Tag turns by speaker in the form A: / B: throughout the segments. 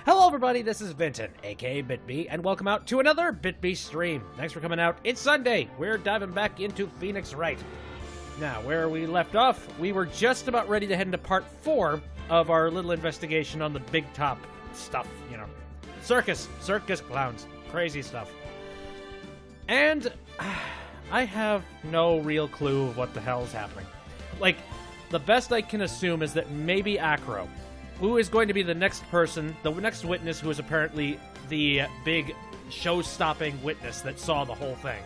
A: Hello everybody, this is Vinton, aka BitB, and welcome out to another BitB stream. Thanks for coming out. It's Sunday. We're diving back into Phoenix Wright. Now, where we left off, we were just about ready to head into part 4 of our little investigation on the big top stuff, you know. Circus clowns, crazy stuff. And I have no real clue of what the hell's happening. Like, the best I can assume is that maybe Acro, who is going to be the next person, the next witness who is apparently the big show-stopping witness that saw the whole thing.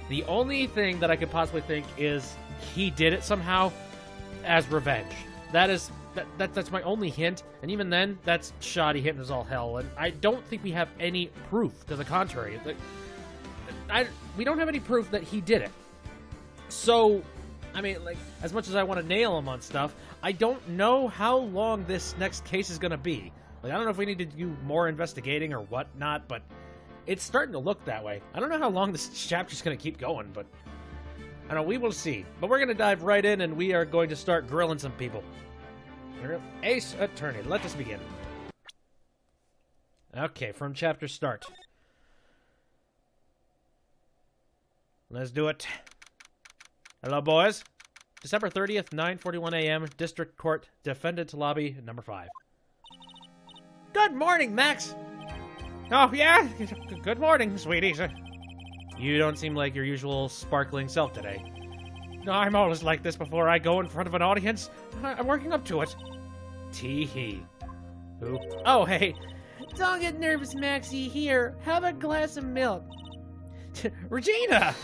A: The only thing that I could possibly think is he did it somehow as revenge. That's my only hint, and even then, that's shoddy hint as all hell, and I don't think we have any proof to the contrary. We don't have any proof that he did it. So, I mean, like, as much as I want to nail him on stuff, I don't know how long this next case is going to be. Like, I don't know if we need to do more investigating or whatnot, but it's starting to look that way. I don't know how long this chapter's going to keep going, but I don't know, we will see. But we're going to dive right in, and we are going to start grilling some people. Ace Attorney, let us begin. Okay, from chapter start. Let's do it. Hello, boys. December 30th, 9:41 a.m., District Court, Defendant's Lobby, number 5. Good morning, Max! Oh, yeah? Good morning, sweeties. You don't seem like your usual sparkling self today. No, I'm always like this before I go in front of an audience. I'm working up to it. Tee-hee. Who? Oh, hey. Don't get nervous, Maxie. Here, have a glass of milk. Regina!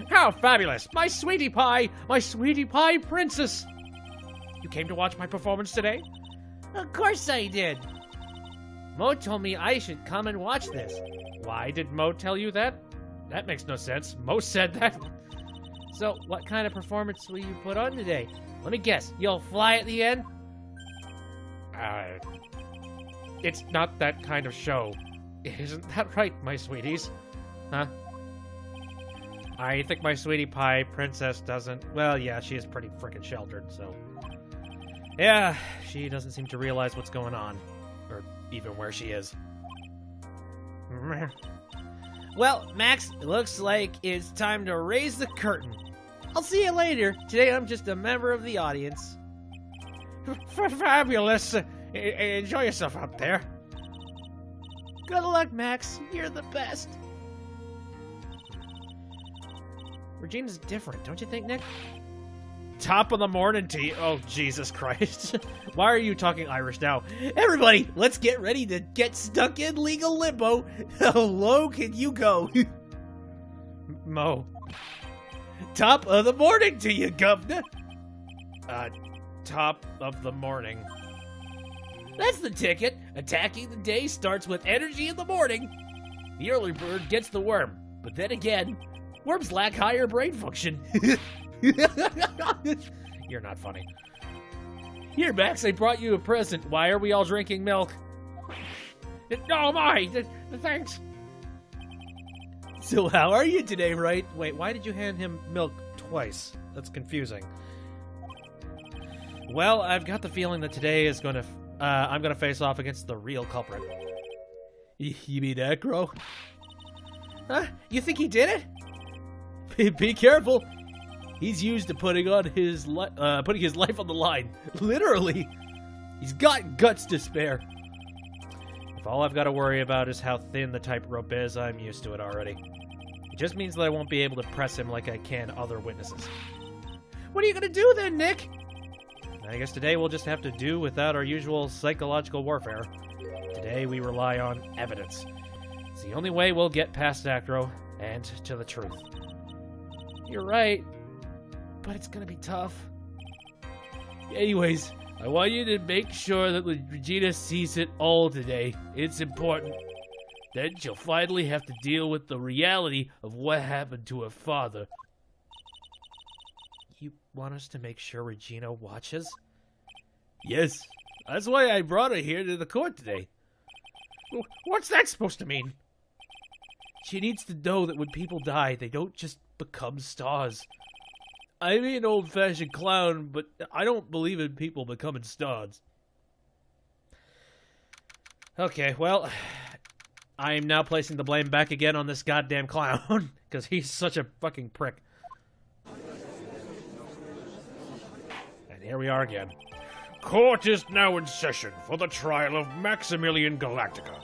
A: How fabulous! My sweetie pie princess! You came to watch my performance today? Of course I did. Mo told me I should come and watch this. Why did Mo tell you that? That makes no sense. Mo said that. So, what kind of performance will you put on today? Let me guess, you'll fly at the end? It's not that kind of show. Isn't that right, my sweeties? Huh? I think my sweetie pie princess doesn't... Well, yeah, she is pretty freaking sheltered, so... Yeah, she doesn't seem to realize what's going on. Or even where she is. Well, Max, it looks like it's time to raise the curtain. I'll see you later. Today I'm just a member of the audience. Fabulous. Enjoy yourself out there. Good luck, Max. You're the best. Regina's different, don't you think, Nick? Top of the morning to you. Oh, Jesus Christ. Why are you talking Irish now? Everybody, let's get ready to get stuck in legal limbo. How low can you go? Mo. Top of the morning to you, governor. Top of the morning. That's the ticket. Attacking the day starts with energy in the morning. The early bird gets the worm. But then again, worms lack higher brain function. You're not funny. Here, Max, I brought you a present. Why are we all drinking milk? Oh, my! Thanks. So how are you today, Wright? Wait, why did you hand him milk twice? That's confusing. Well, I've got the feeling that today is going to... I'm going to face off against the real culprit. You mean Acro? Huh? You think he did it? Be careful. He's used to putting his life on the line. Literally. He's got guts to spare. If all I've got to worry about is how thin the tightrope is, I'm used to it already. It just means that I won't be able to press him like I can other witnesses. What are you going to do then, Nick? I guess today we'll just have to do without our usual psychological warfare. Today we rely on evidence. It's the only way we'll get past Acro and to the truth. You're right, but it's gonna be tough. Anyways, I want you to make sure that Regina sees it all today. It's important. Then she'll finally have to deal with the reality of what happened to her father. You want us to make sure Regina watches? Yes, that's why I brought her here to the court today. What's that supposed to mean? She needs to know that when people die, they don't just become stars. I'm an old-fashioned clown, but I don't believe in people becoming stars. Okay, well, I'm now placing the blame back again on this goddamn clown, because he's such a fucking prick. And here we are again. Court is now in session for the trial of Maximilian Galactica.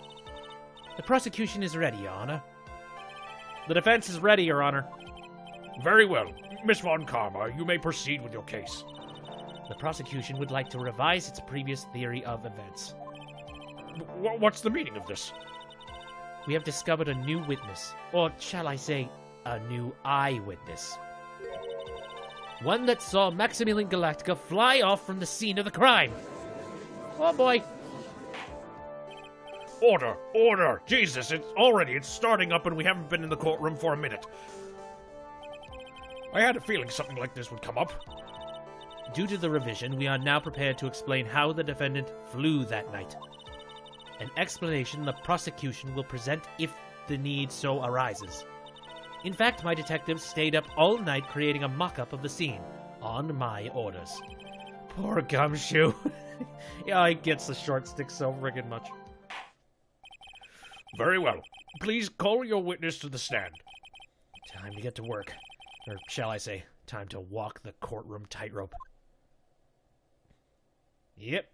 A: The prosecution is ready, Your Honor. The defense is ready, Your Honor. Very well. Miss Von Karma, you may proceed with your case. The prosecution would like to revise its previous theory of events. What's the meaning of this? We have discovered a new witness, or shall I say, a new eyewitness. One that saw Maximilian Galactica fly off from the scene of the crime. Oh boy. Order! Order! Jesus, it's starting up and we haven't been in the courtroom for a minute. I had a feeling something like this would come up. Due to the revision, we are now prepared to explain how the defendant flew that night. An explanation the prosecution will present if the need so arises. In fact, my detectives stayed up all night creating a mock-up of the scene, on my orders. Poor Gumshoe. Yeah, he gets the short stick so friggin' much. Very well. Please call your witness to the stand. Time to get to work. Or shall I say, time to walk the courtroom tightrope. Yep.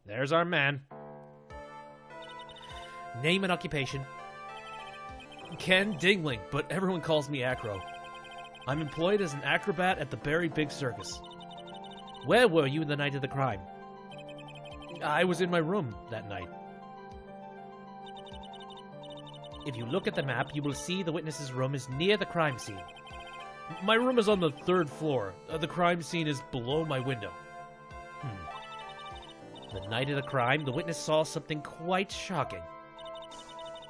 A: There's our man. Name and occupation. Ken Dingling, but everyone calls me Acro. I'm employed as an acrobat at the Berry Big Circus. Where were you the night of the crime? I was in my room that night. If you look at the map, you will see the witness's room is near the crime scene. My room is on the 3rd floor. The crime scene is below my window. The night of the crime, the witness saw something quite shocking.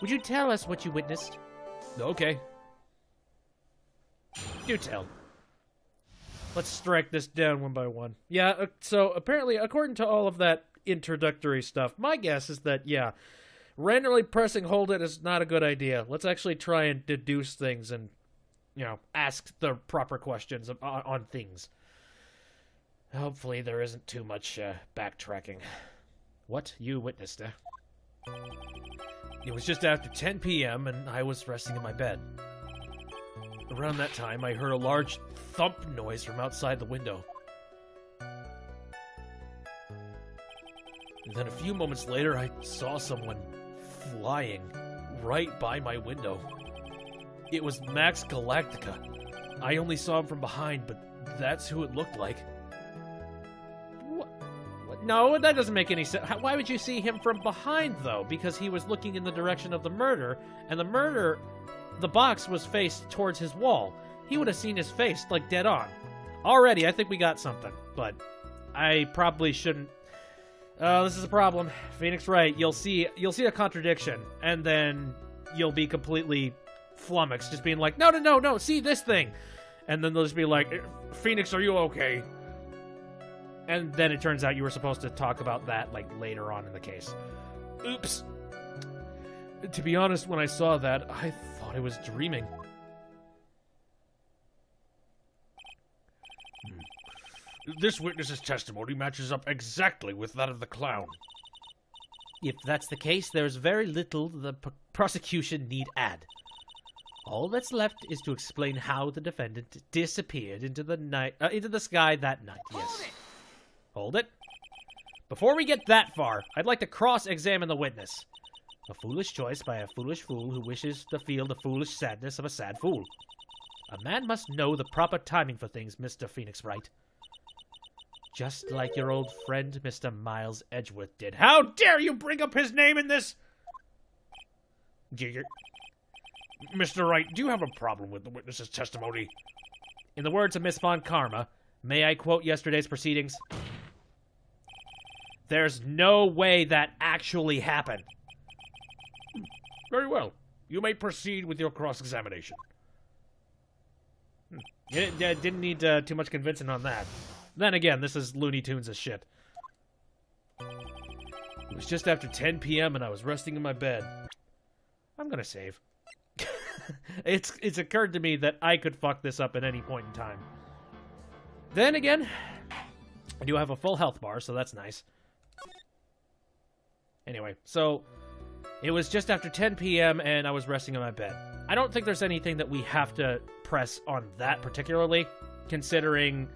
A: Would you tell us what you witnessed? Okay. Do tell. Let's strike this down one by one. Yeah, so apparently, according to all of that introductory stuff, my guess is that, yeah, randomly pressing hold it is not a good idea. Let's actually try and deduce things and, ask the proper questions on things. Hopefully there isn't too much backtracking. What you witnessed, It was just after 10 p.m. and I was resting in my bed. Around that time, I heard a large thump noise from outside the window. And then a few moments later, I saw someone flying right by my window. It was Max Galactica. I only saw him from behind, but that's who it looked like. What? No, that doesn't make any sense. Why would you see him from behind, though? Because he was looking in the direction of the murder, and the box was faced towards his wall. He would have seen his face, like, dead on. Already, I think we got something, but I probably shouldn't. This is a problem. Phoenix Wright, you'll see a contradiction, and then you'll be completely flummoxed, just being like, no, see this thing. And then they'll just be like, Phoenix, are you okay? And then it turns out you were supposed to talk about that, like, later on in the case. Oops. To be honest, when I saw that, I thought I was dreaming. This witness's testimony matches up exactly with that of the clown. If that's the case, there's very little the prosecution need add. All that's left is to explain how the defendant disappeared into the sky that night. Yes. Hold it. Before we get that far, I'd like to cross-examine the witness. A foolish choice by a foolish fool who wishes to feel the foolish sadness of a sad fool. A man must know the proper timing for things, Mr. Phoenix Wright. Just like your old friend, Mr. Miles Edgeworth did. How dare you bring up his name in this? Mr. Wright, do you have a problem with the witness's testimony? In the words of Miss Von Karma, may I quote yesterday's proceedings? There's no way that actually happened. Very well. You may proceed with your cross-examination. Didn't need too much convincing on that. Then again, this is Looney Tunes as shit. It was just after 10 p.m. and I was resting in my bed. I'm gonna save. It's occurred to me that I could fuck this up at any point in time. Then again, I do have a full health bar, so that's nice. Anyway, so it was just after 10 p.m. and I was resting in my bed. I don't think there's anything that we have to press on that particularly, considering,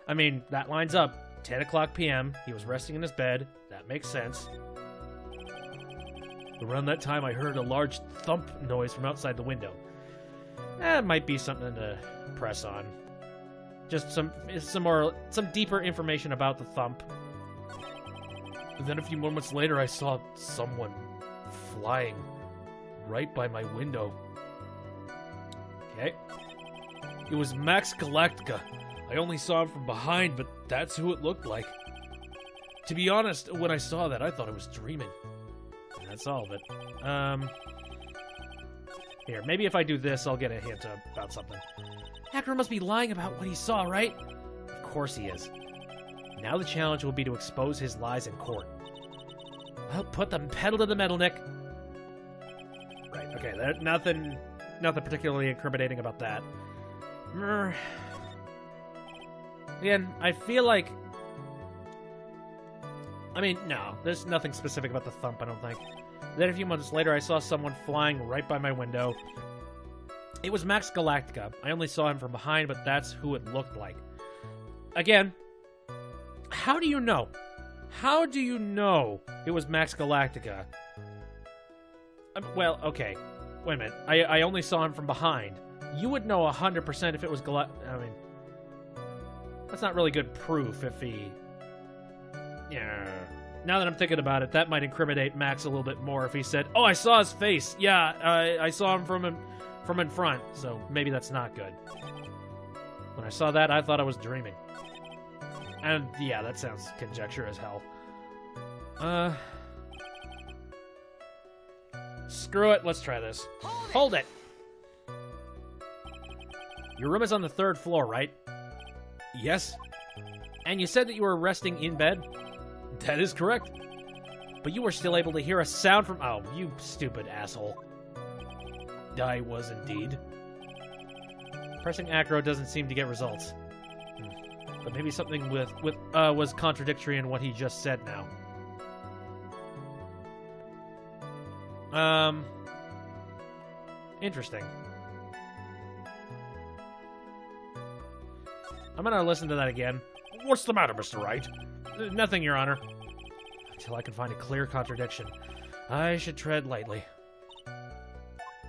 A: I mean, that lines up. 10 o'clock p.m., he was resting in his bed. That makes sense. Around that time, I heard a large thump noise from outside the window. That might be something to press on. Just some deeper information about the thump. And then a few moments later, I saw someone flying right by my window. Okay. It was Max Galactica. I only saw him from behind, but that's who it looked like. To be honest, when I saw that, I thought I was dreaming. That's all of it. Here, maybe if I do this, I'll get a hint about something. Hacker must be lying about what he saw, right? Of course he is. Now the challenge will be to expose his lies in court. Well, put the pedal to the metal, Nick. Right, okay, nothing particularly incriminating about that. Again, I feel like... I mean, no, there's nothing specific about the thump, I don't think. Then a few months later, I saw someone flying right by my window. It was Max Galactica. I only saw him from behind, but that's who it looked like. Again, how do you know? How do you know it was Max Galactica? Well, okay. Wait a minute. I only saw him from behind. You would know 100% if it was I mean, that's not really good proof if he... Yeah. Now that I'm thinking about it, that might incriminate Max a little bit more if he said, "Oh, I saw his face. Yeah, I saw him from in front." So maybe that's not good. When I saw that, I thought I was dreaming. And yeah, that sounds conjecture as hell. Screw it. Let's try this. Hold it. Your room is on the 3rd floor, right? Yes. And you said that you were resting in bed? That is correct. But you were still able to hear a sound from... Oh, you stupid asshole. I was indeed. Pressing acro doesn't seem to get results. But maybe something was contradictory in what he just said now. Interesting. I'm gonna listen to that again. What's the matter, Mr. Wright? Nothing, Your Honor. Until I can find a clear contradiction. I should tread lightly.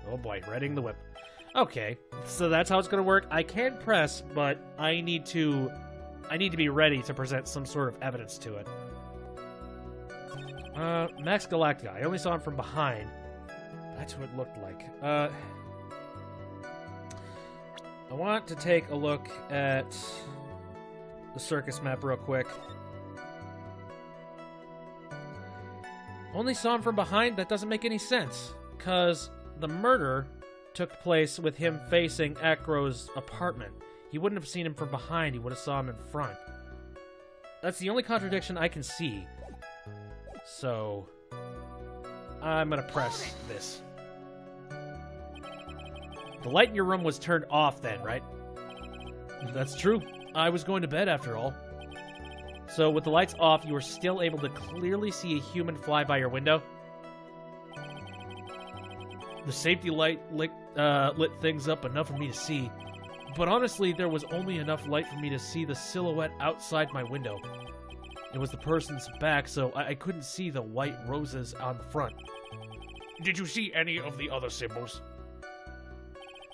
A: Oh boy, readying the whip. Okay, so that's how it's gonna work. I can press, but I need to be ready to present some sort of evidence to it. Max Galactica. I only saw him from behind. That's what it looked like. I want to take a look at the circus map real quick. Only saw him from behind? That doesn't make any sense. Because the murder took place with him facing Acro's apartment. He wouldn't have seen him from behind. He would have saw him in front. That's the only contradiction I can see. So, I'm going to press this. The light in your room was turned off then, right? That's true. I was going to bed after all. So with the lights off, you were still able to clearly see a human fly by your window? The safety light lit things up enough for me to see. But honestly, there was only enough light for me to see the silhouette outside my window. It was the person's back, so I couldn't see the white roses on the front. Did you see any of the other symbols?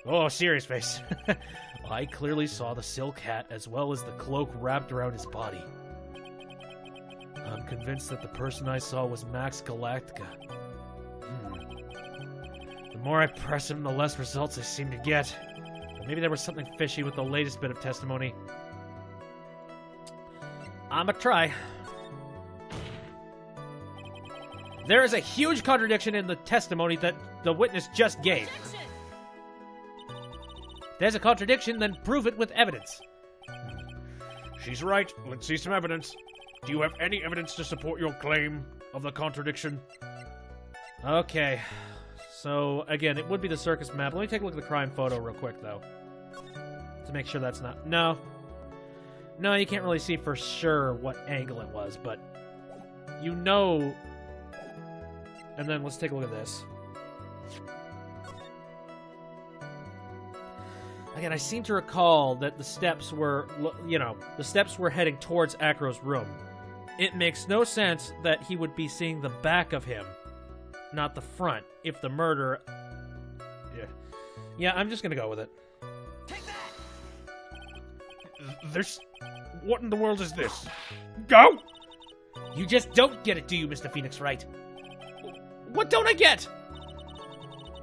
A: Oh, serious face. I clearly saw the silk hat as well as the cloak wrapped around his body. I'm convinced that the person I saw was Max Galactica. The more I press him, the less results I seem to get. But maybe there was something fishy with the latest bit of testimony. I'ma try. There is a huge contradiction in the testimony that the witness just gave. If there's a contradiction, then prove it with evidence. She's right. Let's see some evidence. Do you have any evidence to support your claim of the contradiction? Okay. So, again, it would be the circus map. Let me take a look at the crime photo real quick, though. To make sure that's not... No. No, you can't really see for sure what angle it was, but... You know... And then let's take a look at this. Again, I seem to recall that the steps were, the steps were heading towards Acro's room. It makes no sense that he would be seeing the back of him, not the front, if the murder... Yeah, I'm just gonna go with it.
B: Take that!
A: There's... What in the world is this? Go! You just don't get it, do you, Mr. Phoenix Wright? What don't I get?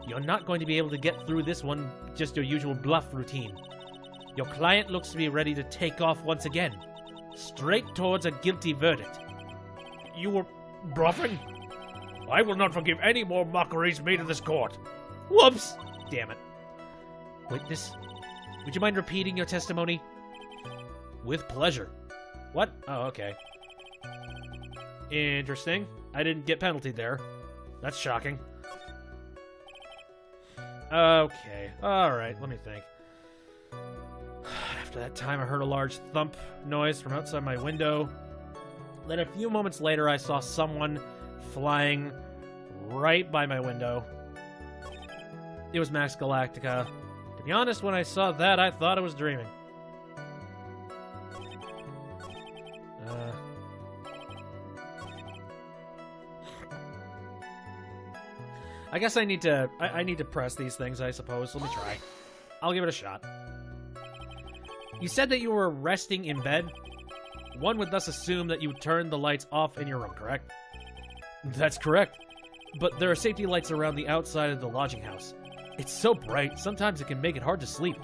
A: You're not going to be able to get through this one just your usual bluff routine. Your client looks to be ready to take off once again, straight towards a guilty verdict. You were bluffing? I will not forgive any more mockeries made in this court. Whoops! Damn it. Witness, would you mind repeating your testimony? With pleasure. What? Oh, okay. Interesting. I didn't get penaltied there. That's shocking. Okay. Alright, let me think. After that time, I heard a large thump noise from outside my window. Then a few moments later, I saw someone flying right by my window. It was Max Galactica. To be honest, when I saw that, I thought I was dreaming. I guess I need to press these things, I suppose. Let me try. I'll give it a shot. You said that you were resting in bed? One would thus assume that you turned the lights off in your room, correct? That's correct. But there are safety lights around the outside of the lodging house. It's so bright, sometimes it can make it hard to sleep.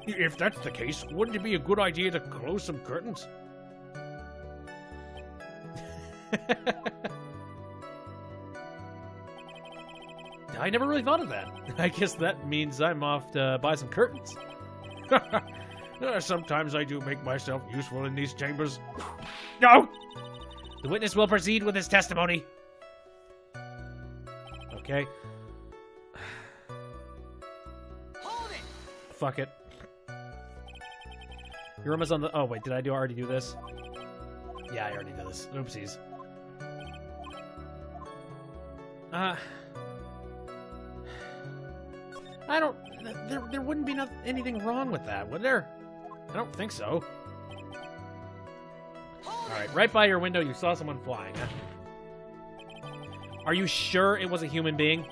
A: If that's the case, wouldn't it be a good idea to close some curtains? I never really thought of that. I guess that means I'm off to buy some curtains. Sometimes I do make myself useful in these chambers. No! The witness will proceed with his testimony. Okay.
B: Hold it!
A: Fuck it. Your room is on the... Oh, wait, did I already do this? Yeah, I already did this. Oopsies. I don't... There wouldn't be anything wrong with that, would there? I don't think so. Alright, right by your window you saw someone flying, huh? Are you sure it was a human being?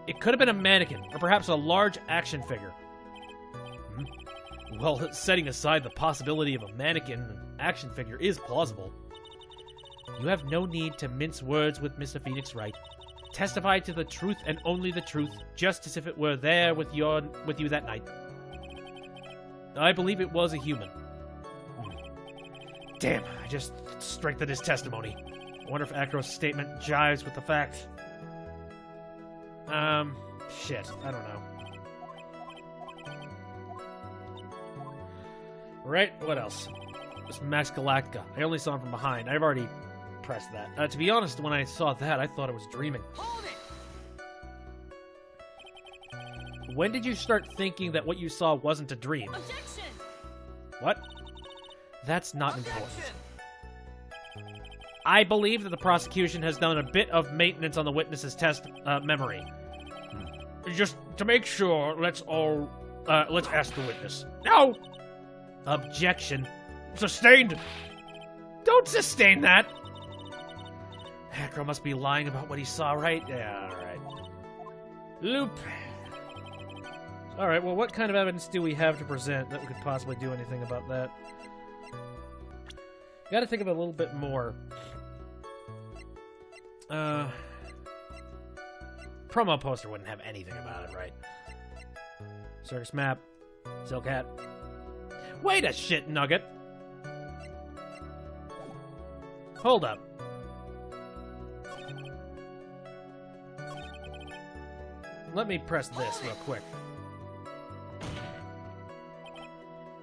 A: It could have been a mannequin, or perhaps a large action figure. Well, setting aside the possibility of a mannequin, an action figure is plausible. You have no need to mince words with Mr. Phoenix Wright. Testify to the truth and only the truth, just as if it were there with you that night. I believe it was a human. Damn, I just strengthened his testimony. I wonder if Acro's statement jives with the facts. Shit, I don't know. Right, what else? It's Max Galactica. I only saw him from behind. I've already pressed that. To be honest, when I saw that, I thought I was dreaming.
B: Hold it!
A: When did you start thinking that what you saw wasn't a dream?
B: Objection!
A: What? That's not
B: Objection!
A: important. I believe that the prosecution has done a bit of maintenance on the witness's memory. Just to make sure, let's ask the witness. No! Objection. Sustained! Don't sustain that! Acro must be lying about what he saw, right? Yeah, alright. Loop. Alright, well, what kind of evidence do we have to present that we could possibly do anything about that? Gotta think of it a little bit more. Promo poster wouldn't have anything about it, right? Circus map. Silk hat. Wait a shit nugget! Hold up. Let me press this real quick.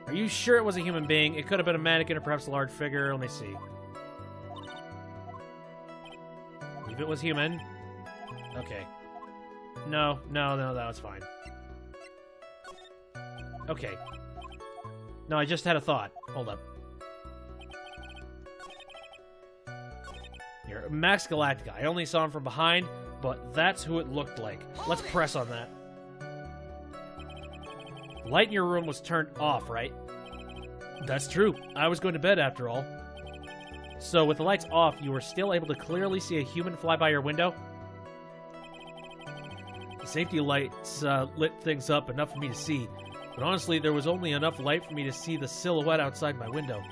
A: Are you sure it was a human being? It could have been a mannequin or perhaps a large figure. Let me see. If it was human. Okay. No, that was fine. Okay. No, I just had a thought. Hold up. Here, Max Galactica. I only saw him from behind, but that's who it looked like. Let's press on that. Light in your room was turned off, right? That's true. I was going to bed after all. So with the lights off, you were still able to clearly see a human fly by your window? The safety lights lit things up enough for me to see, but honestly, there was only enough light for me to see the silhouette outside my window.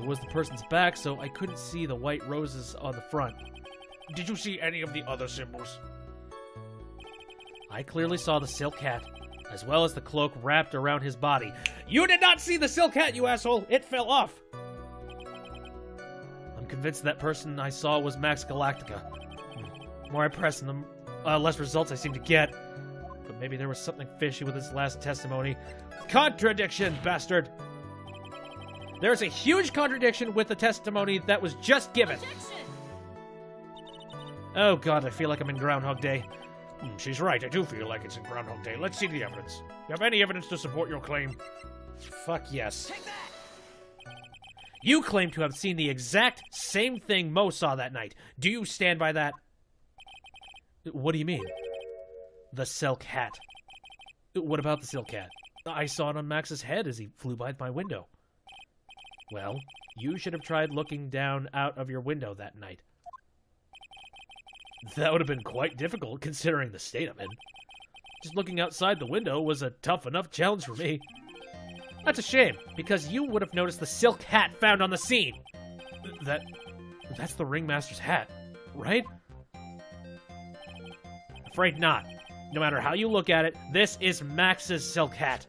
A: It was the person's back, so I couldn't see the white roses on the front.
C: Did you see any of the other symbols?
A: I clearly saw the silk hat, as well as the cloak wrapped around his body. You did not see the silk hat, you asshole! It fell off! I'm convinced that person I saw was Max Galactica. The more I press, the less results I seem to get. But maybe there was something fishy with his last testimony. Contradiction, bastard! There's a huge contradiction with the testimony that was just given. Oh god, I feel like I'm in Groundhog Day.
C: She's right, I do feel like it's in Groundhog Day. Let's see the evidence. You have any evidence to support your claim?
A: Fuck yes.
B: Take that!
A: You claim to have seen the exact same thing Mo saw that night. Do you stand by that? What do you mean? The silk hat. What about the silk hat? I saw it on Max's head as he flew by my window. Well, you should have tried looking down out of your window that night. That would have been quite difficult, considering the state I'm in. Just looking outside the window was a tough enough challenge for me. That's a shame, because you would have noticed the silk hat found on the scene. That's the ringmaster's hat, right? Afraid not. No matter how you look at it, this is Max's silk hat.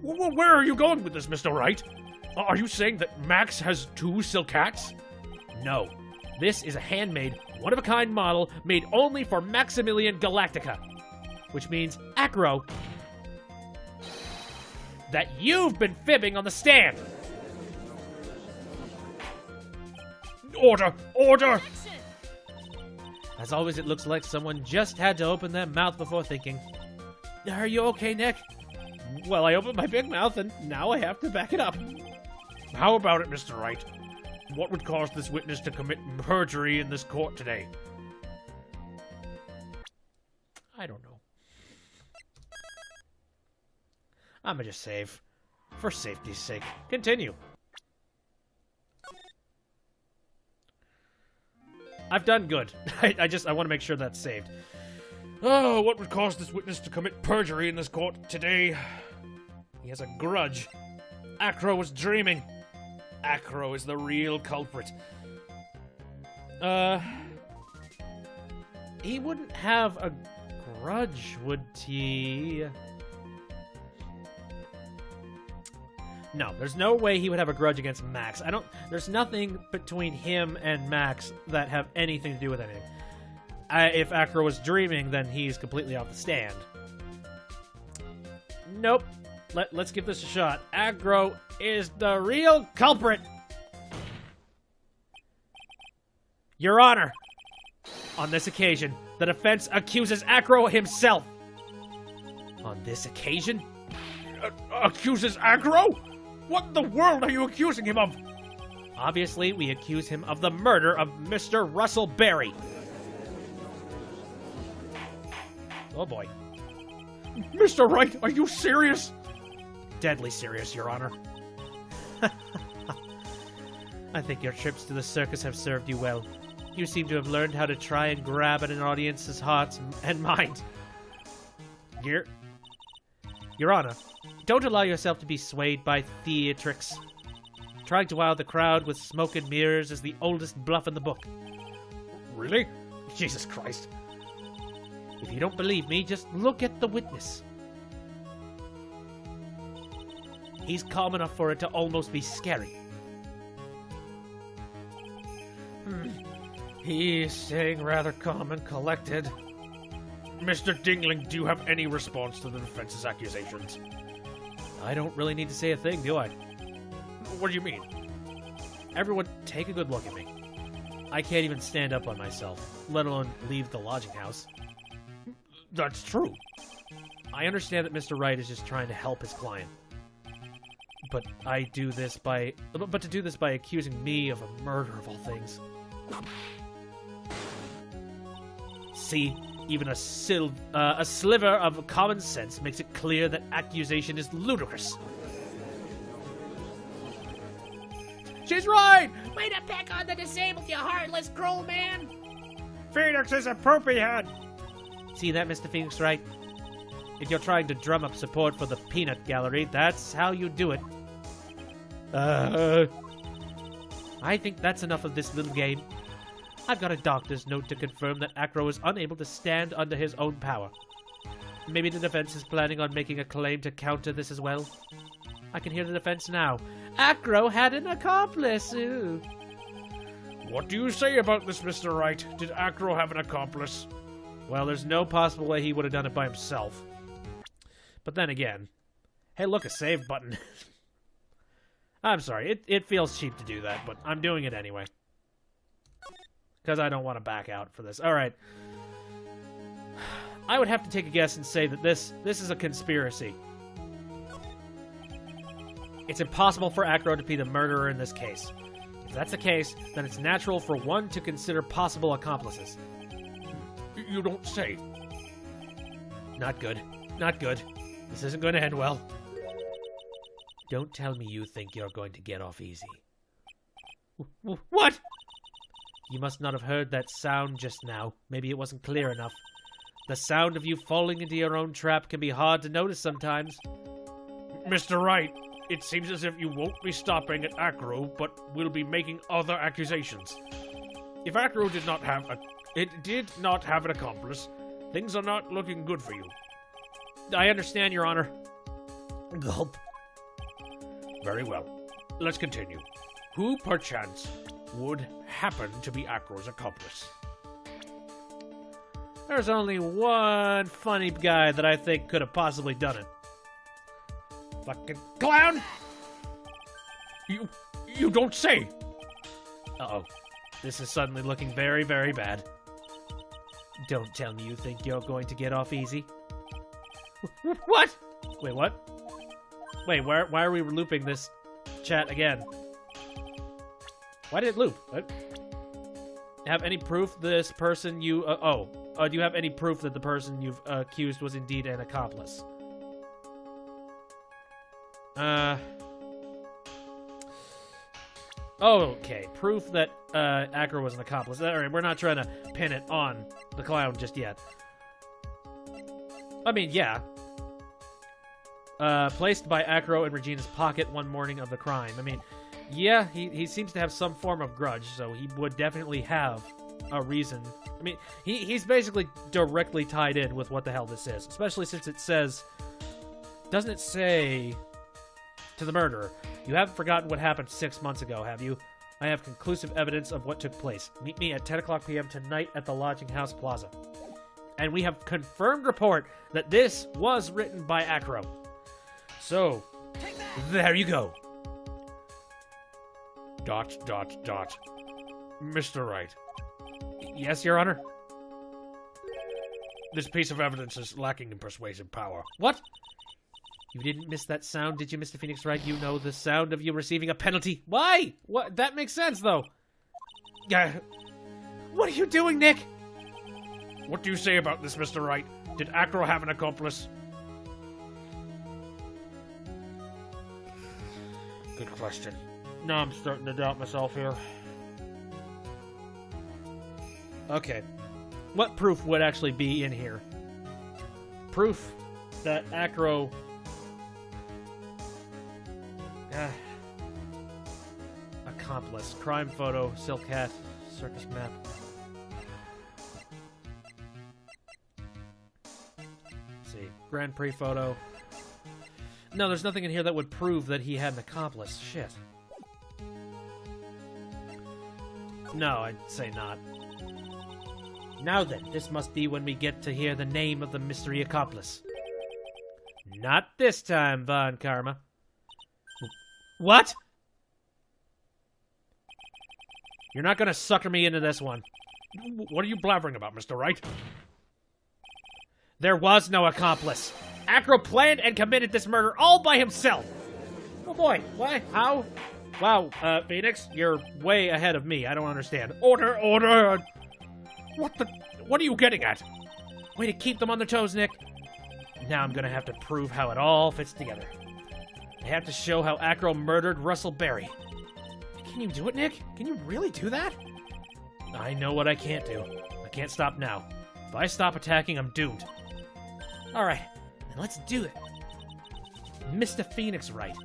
C: Where are you going with this, Mr. Wright? Are you saying that Max has two silk hats?
A: No. This is a handmade, one-of-a-kind model made only for Maximilian Galactica. Which means, Acro, that you've been fibbing on the stand.
C: Order! Order!
A: As always, it looks like someone just had to open their mouth before thinking. Are you okay, Nick? Well, I opened my big mouth, and now I have to back it up.
C: How about it, Mr. Wright? What would cause this witness to commit perjury in this court today?
A: I don't know. I'ma just save. For safety's sake. Continue. I've done good. I want to make sure that's saved.
C: Oh, what would cause this witness to commit perjury in this court today? He has a grudge. Acro was dreaming. Acro is the real culprit.
A: He wouldn't have a grudge, would he? No, there's no way he would have a grudge against Max. There's nothing between him and Max that have anything to do with anything. If Acro was dreaming, then he's completely off the stand. Nope. Let's give this a shot. Acro is the real culprit. Your Honor, on this occasion, the defense accuses Acro himself. On this occasion?
C: Accuses Acro? What in the world are you accusing him of?
A: Obviously, we accuse him of the murder of Mr. Russell Berry. Oh boy.
C: Mr. Wright, are you serious?
A: Deadly serious, Your Honor. I think your trips to the circus have served you well. You seem to have learned how to try and grab at an audience's hearts and minds. Your Honor, don't allow yourself to be swayed by theatrics. Trying to wow the crowd with smoke and mirrors is the oldest bluff in the book.
C: Really?
A: Jesus Christ. If you don't believe me, just look at the witness. He's calm enough for it to almost be scary. He's staying rather calm and collected.
C: Mr. Dingling, do you have any response to the defense's accusations?
A: I don't really need to say a thing, do I?
C: What do you mean?
A: Everyone, take a good look at me. I can't even stand up on myself, let alone leave the lodging house.
C: That's true.
A: I understand that Mr. Wright is just trying to help his client. But to do this by accusing me of a murder of all things. See, even a sliver of common sense makes it clear that accusation is ludicrous. She's right!
B: Way to pick on the disabled, you heartless cruel man!
C: Phoenix is a poopy head!
A: See that, Mr. Phoenix Wright? If you're trying to drum up support for the peanut gallery, that's how you do it. I think that's enough of this little game. I've got a doctor's note to confirm that Acro is unable to stand under his own power. Maybe the defense is planning on making a claim to counter this as well. I can hear the defense now. Acro had an accomplice! Ooh.
C: What do you say about this, Mr. Wright? Did Acro have an accomplice?
A: Well, there's no possible way he would have done it by himself. But then again... Hey, look, a save button. I'm sorry, it feels cheap to do that, but I'm doing it anyway. Because I don't want to back out for this. Alright. I would have to take a guess and say that this is a conspiracy. It's impossible for Acro to be the murderer in this case. If that's the case, then it's natural for one to consider possible accomplices.
C: You don't say.
A: Not good. Not good. This isn't going to end well. Don't tell me you think you're going to get off easy. What? You must not have heard that sound just now. Maybe it wasn't clear enough. The sound of you falling into your own trap can be hard to notice sometimes.
C: Mr. Wright, it seems as if you won't be stopping at Acro, but will be making other accusations. If Acro did not have an accomplice, things are not looking good for you.
A: I understand, Your Honor.
C: Gulp. Very well. Let's continue. Who, perchance, would happen to be Acro's accomplice?
A: There's only one funny guy that I think could have possibly done it.
C: Fucking clown! You don't say!
A: Uh-oh. This is suddenly looking very, very bad. Don't tell me you think you're going to get off easy. What? Wait, what? Wait, why are we looping this chat again? Why did it loop? What? Have any proof this person you... do you have any proof that the person you've accused was indeed an accomplice? Okay, proof that Acro was an accomplice. Alright, we're not trying to pin it on the clown just yet. I mean, yeah. Placed by Acro in Regina's pocket one morning of the crime. I mean, yeah, he seems to have some form of grudge, so he would definitely have a reason. I mean, he's basically directly tied in with what the hell this is, especially since it says... Doesn't it say to the murderer, "You haven't forgotten what happened 6 months ago, have you? I have conclusive evidence of what took place. Meet me at 10 o'clock p.m. tonight at the Lodging House Plaza." And we have confirmed report that this was written by Acro. So, there you go. ...
C: Mr. Wright,
A: Yes, Your Honor?
C: this piece of evidence is lacking in persuasive power.
A: What? You didn't miss that sound, did you, Mr. Phoenix Wright? You know the sound of you receiving a penalty. Why? What? That makes sense, though. What are you doing, Nick?
C: What do you say about this, Mr. Wright? Did Acro have an accomplice? Good question. Now I'm starting to doubt myself here.
A: Okay. What proof would actually be in here? Proof that Acro... accomplice. Crime photo. Silk hat. Circus map. Let's see. Grand Prix photo. No, there's nothing in here that would prove that he had an accomplice. Shit. No, I'd say not. Now then, this must be when we get to hear the name of the mystery accomplice. Not this time, Von Karma. What? You're not gonna sucker me into this one.
C: What are you blabbering about, Mr. Wright?
A: There was no accomplice. Acro planned and committed this murder all by himself. Oh boy, what? How? Wow, Phoenix, you're way ahead of me. I don't understand. Order, order!
C: What are you getting at?
A: Way to keep them on their toes, Nick. Now I'm gonna have to prove how it all fits together. I have to show how Acro murdered Russell Berry. Can you do it, Nick? Can you really do that? I know what I can't do. I can't stop now. If I stop attacking, I'm doomed. Alright, then let's do it. Mr. Phoenix Wright.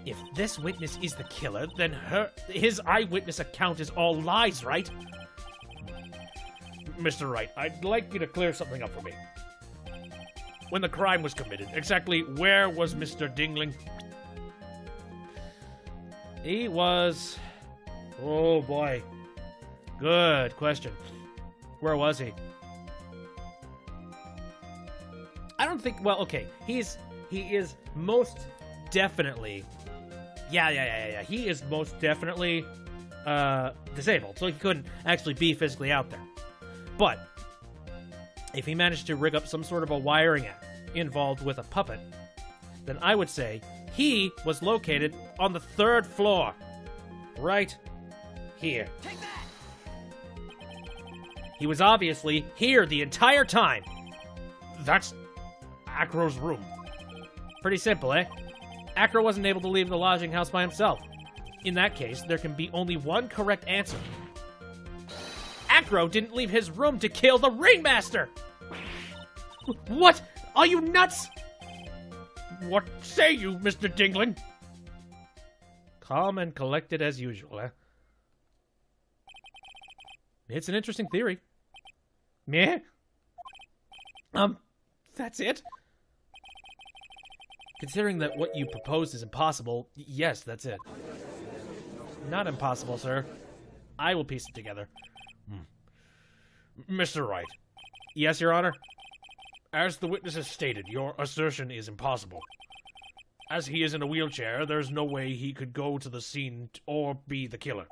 A: If this witness is the killer, then his eyewitness account is all lies, right?
C: Mr. Wright, I'd like you to clear something up for me. When the crime was committed, exactly where was Mr. Dingling?
A: He was... Oh, boy. Good question. Where was he? I don't think... Well, okay. He is most definitely... Yeah. He is most definitely disabled, so he couldn't actually be physically out there. But if he managed to rig up some sort of a wiring app involved with a puppet, then I would say he was located on the 3rd floor. Right here.
B: Take that!
A: He was obviously here the entire time.
C: That's Acro's room.
A: Pretty simple, eh? Acro wasn't able to leave the lodging house by himself. In that case, there can be only one correct answer. Acro didn't leave his room to kill the ringmaster! What? Are you nuts?
C: What say you, Mr. Dingling?
A: Calm and collected as usual, eh? It's an interesting theory. Meh? That's it? Considering that what you proposed is impossible, yes, that's it. Not impossible, sir. I will piece it together.
C: Mr. Wright,
A: Yes, Your Honor?
C: as the witness has stated, your assertion is impossible. As he is in a wheelchair, there's no way he could go to the scene or be the killer.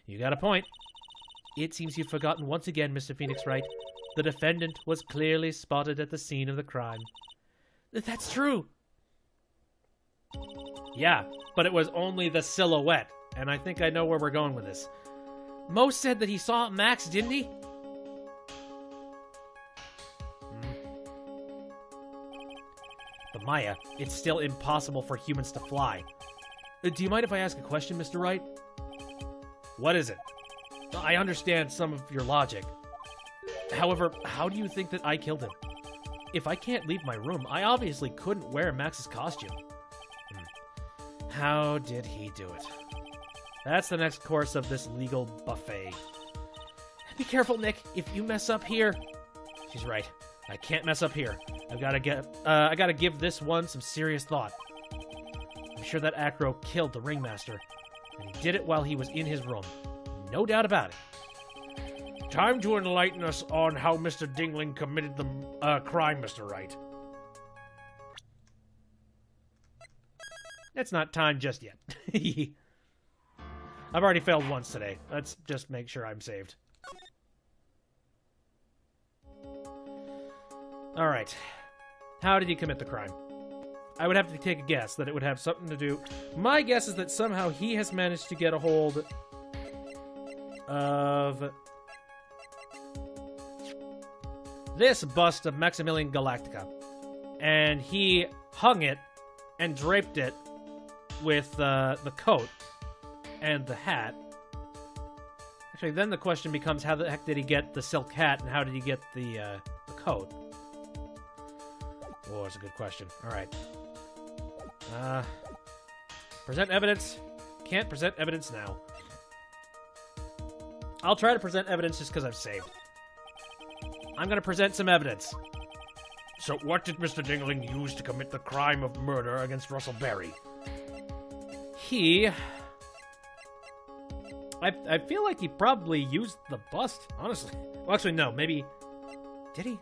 A: You got a point. It seems you've forgotten once again, Mr. Phoenix Wright. The defendant was clearly spotted at the scene of the crime. That's true. Yeah, but it was only the silhouette, and I think I know where we're going with this. Mo said that he saw Max, didn't he? But Maya, it's still impossible for humans to fly. Do you mind if I ask a question, Mr. Wright? What is it? I understand some of your logic. However, how do you think that I killed him? If I can't leave my room, I obviously couldn't wear Max's costume. How did he do it? That's the next course of this legal buffet. Be careful, Nick. If you mess up here... She's right. I can't mess up here. I gotta give this one some serious thought. I'm sure that Acro killed the ringmaster, and he did it while he was in his room. No doubt about it.
C: Time to enlighten us on how Mr. Dingling committed the crime, Mr. Wright.
A: It's not time just yet. I've already failed once today. Let's just make sure I'm saved. Alright. How did he commit the crime? I would have to take a guess that it would have something to do... My guess is that somehow he has managed to get a hold of this bust of Maximilian Galactica. And he hung it and draped it with the coat and the hat. Actually, then the question becomes, how the heck did he get the silk hat, and how did he get the coat? Oh, that's a good question. All right. Present evidence. Can't present evidence now. I'll try to present evidence just because I've saved. I'm going to present some evidence.
C: So what did Mr. Dingling use to commit the crime of murder against Russell Berry?
A: He... I feel like he probably used the bust, honestly. Well, actually, no. Maybe... Did he?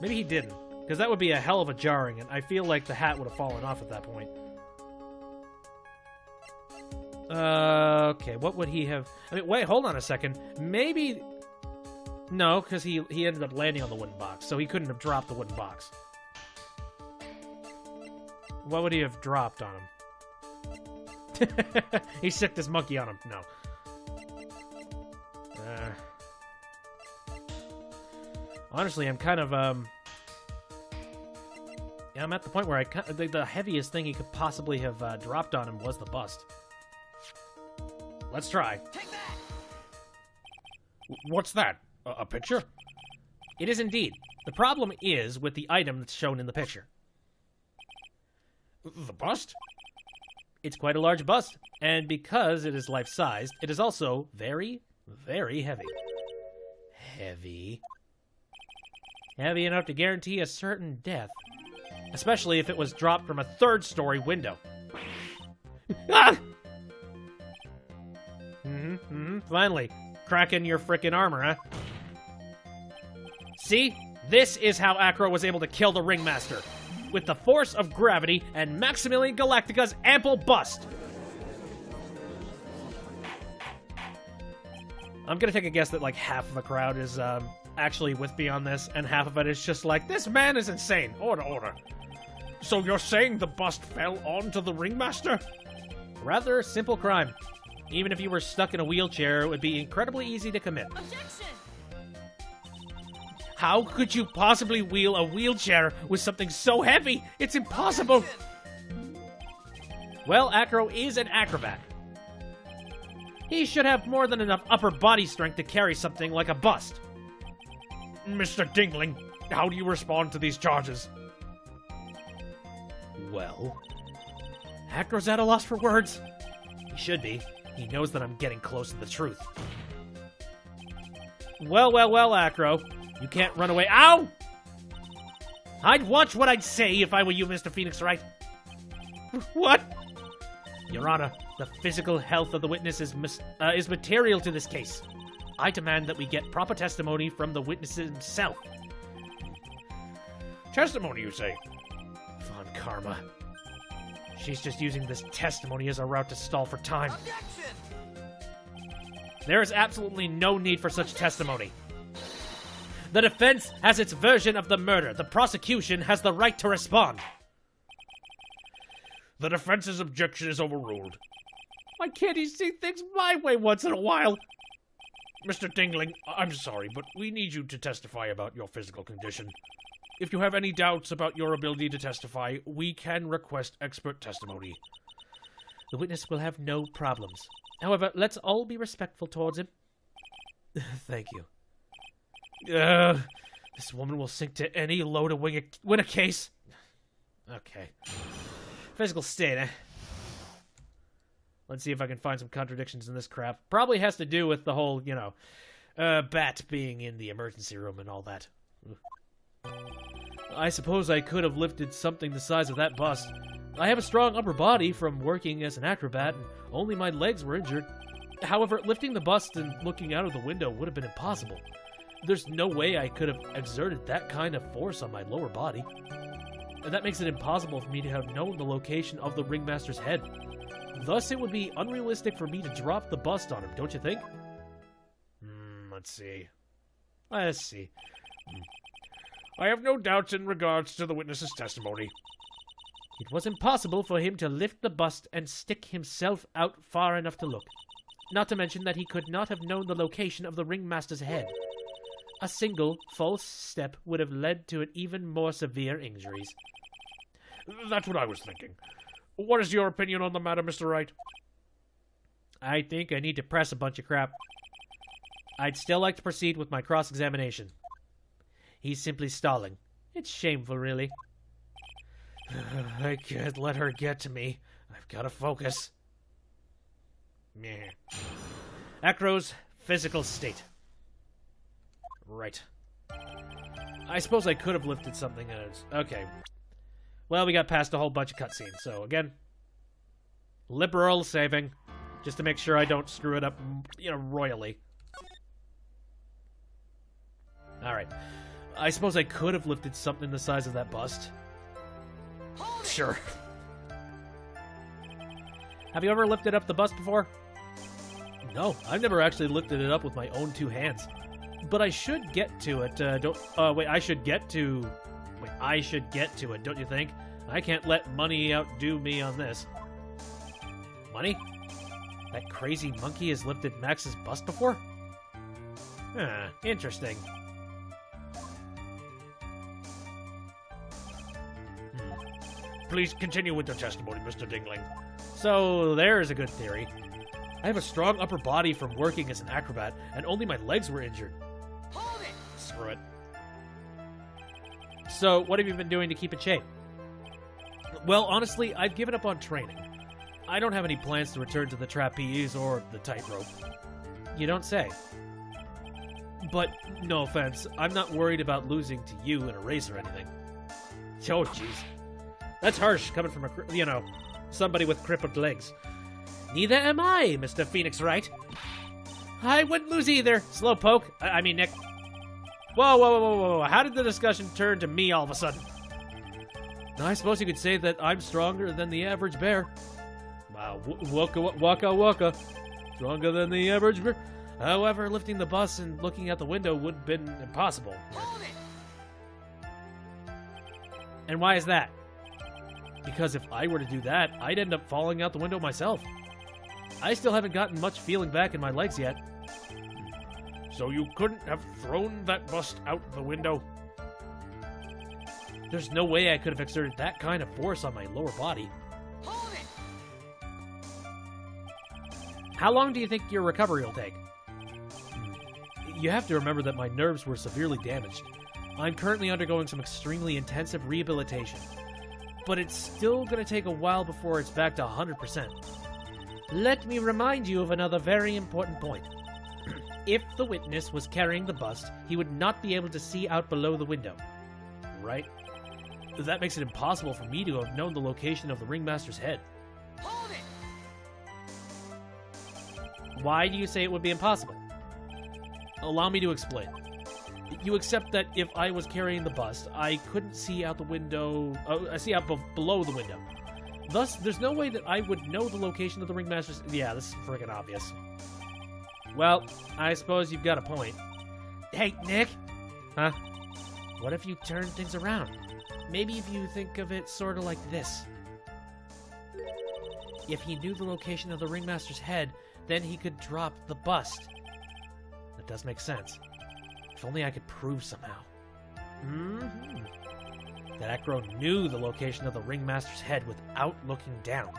A: Maybe he didn't. Because that would be a hell of a jarring, and I feel like the hat would have fallen off at that point. Okay, what would he have... I mean, wait, hold on a second. Maybe... No, because he ended up landing on the wooden box, so he couldn't have dropped the wooden box. What would he have dropped on him? He sicked his monkey on him. No. Honestly, I'm kind of, yeah, I'm at the point where the heaviest thing he could possibly have dropped on him was the bust. Let's try.
B: Take that!
C: What's that? A picture?
A: It is indeed. The problem is with the item that's shown in the picture.
C: The bust?
A: It's quite a large bust, and because it is life-sized, it is also very, very heavy. Heavy. Heavy enough to guarantee a certain death, especially if it was dropped from a third-story window. Ah! Finally, cracking your frickin' armor, huh? See? This is how Acro was able to kill the Ringmaster. With the force of gravity and Maximilian Galactica's ample bust. I'm gonna take a guess that like half of the crowd is actually with me on this, and half of it is just like, this man is insane.
C: Order, order. So you're saying the bust fell onto the Ringmaster?
A: Rather simple crime. Even if you were stuck in a wheelchair, it would be incredibly easy to commit.
B: Objection!
A: How could you possibly wheel a wheelchair with something so heavy? It's impossible! Well, Acro is an acrobat. He should have more than enough upper body strength to carry something like a bust.
C: Mr. Dingling, how do you respond to these charges?
A: Well, Acro's at a loss for words. He should be. He knows that I'm getting close to the truth. Well, Acro. You can't run away. Ow! I'd watch what I'd say if I were you, Mr. Phoenix Wright. What? Your Honor, the physical health of the witness is material to this case. I demand that we get proper testimony from the witness himself.
C: Testimony, you say?
A: Von Karma. She's just using this testimony as a route to stall for time.
B: Objection!
A: There is absolutely no need for such testimony. The defense has its version of the murder. The prosecution has the right to respond.
C: The defense's objection is overruled.
A: Why can't he see things my way once in a while?
C: Mr. Dingling, I'm sorry, but we need you to testify about your physical condition. If you have any doubts about your ability to testify, we can request expert testimony.
A: The witness will have no problems. However, let's all be respectful towards him. Thank you. This woman will sink to any low to win a case. Okay. Physical state, eh? Let's see if I can find some contradictions in this crap. Probably has to do with the whole, Bat being in the emergency room and all that. I suppose I could have lifted something the size of that bust. I have a strong upper body from working as an acrobat, and only my legs were injured. However, lifting the bust and looking out of the window would have been impossible. There's no way I could have exerted that kind of force on my lower body. And that makes it impossible for me to have known the location of the Ringmaster's head. Thus, it would be unrealistic for me to drop the bust on him, don't you think?
C: Let's see.
A: I have no doubts in regards to the witness's testimony. It was impossible for him to lift the bust and stick himself out far enough to look. Not to mention that he could not have known the location of the Ringmaster's head. A single false step would have led to even more severe injuries.
C: That's what I was thinking. What is your opinion on the matter, Mr. Wright?
A: I think I need to press a bunch of crap. I'd still like to proceed with my cross-examination. He's simply stalling. It's shameful, really. I can't let her get to me. I've got to focus. Meh. Acro's physical state. Right. I suppose I could have lifted something. Okay. Well, we got past a whole bunch of cutscenes, so again, liberal saving, just to make sure I don't screw it up, royally. Alright. I suppose I could have lifted something the size of that bust. Sure. Have you ever lifted up the bust before? No, I've never actually lifted it up with my own two hands. But I should get to it, I should get to it, don't you think? I can't let money outdo me on this. Funny. That crazy monkey has lifted Max's bust before? Huh, interesting.
C: Please continue with your testimony, Mr. Dingling.
A: So, there's a good theory. I have a strong upper body from working as an acrobat, and only my legs were injured.
B: Hold it!
A: Screw it. So, what have you been doing to keep in shape? Well, honestly, I've given up on training. I don't have any plans to return to the trapeze or the tightrope. You don't say. But, no offense, I'm not worried about losing to you in a race or anything. Oh, jeez. That's harsh, coming from somebody with crippled legs. Neither am I, Mr. Phoenix Wright. I wouldn't lose either, Slowpoke. I mean, Nick. Whoa. How did the discussion turn to me all of a sudden? I suppose you could say that I'm stronger than the average bear. Wow, waka. Stronger than the average bear. However, lifting the bus and looking out the window would have been impossible.
B: Hold it!
A: And why is that? Because if I were to do that, I'd end up falling out the window myself. I still haven't gotten much feeling back in my legs yet.
C: So you couldn't have thrown that bust out the window?
A: There's no way I could have exerted that kind of force on my lower body.
B: Hold it!
A: How long do you think your recovery will take? You have to remember that my nerves were severely damaged. I'm currently undergoing some extremely intensive rehabilitation. But it's still going to take a while before it's back to 100%. Let me remind you of another very important point. If the witness was carrying the bust, he would not be able to see out below the window. Right? That makes it impossible for me to have known the location of the ringmaster's head.
B: Hold it!
A: Why do you say it would be impossible? Allow me to explain. You accept that if I was carrying the bust, I couldn't see out the window. Below the window. Thus, there's no way that I would know the location of the ringmaster's. Yeah, this is freaking obvious. Well, I suppose you've got a point. Hey, Nick. Huh? What if you turn things around? Maybe if you think of it sort of like this. If he knew the location of the ringmaster's head, then he could drop the bust. That does make sense. If only I could prove somehow. That Acro knew the location of the ringmaster's head without looking down.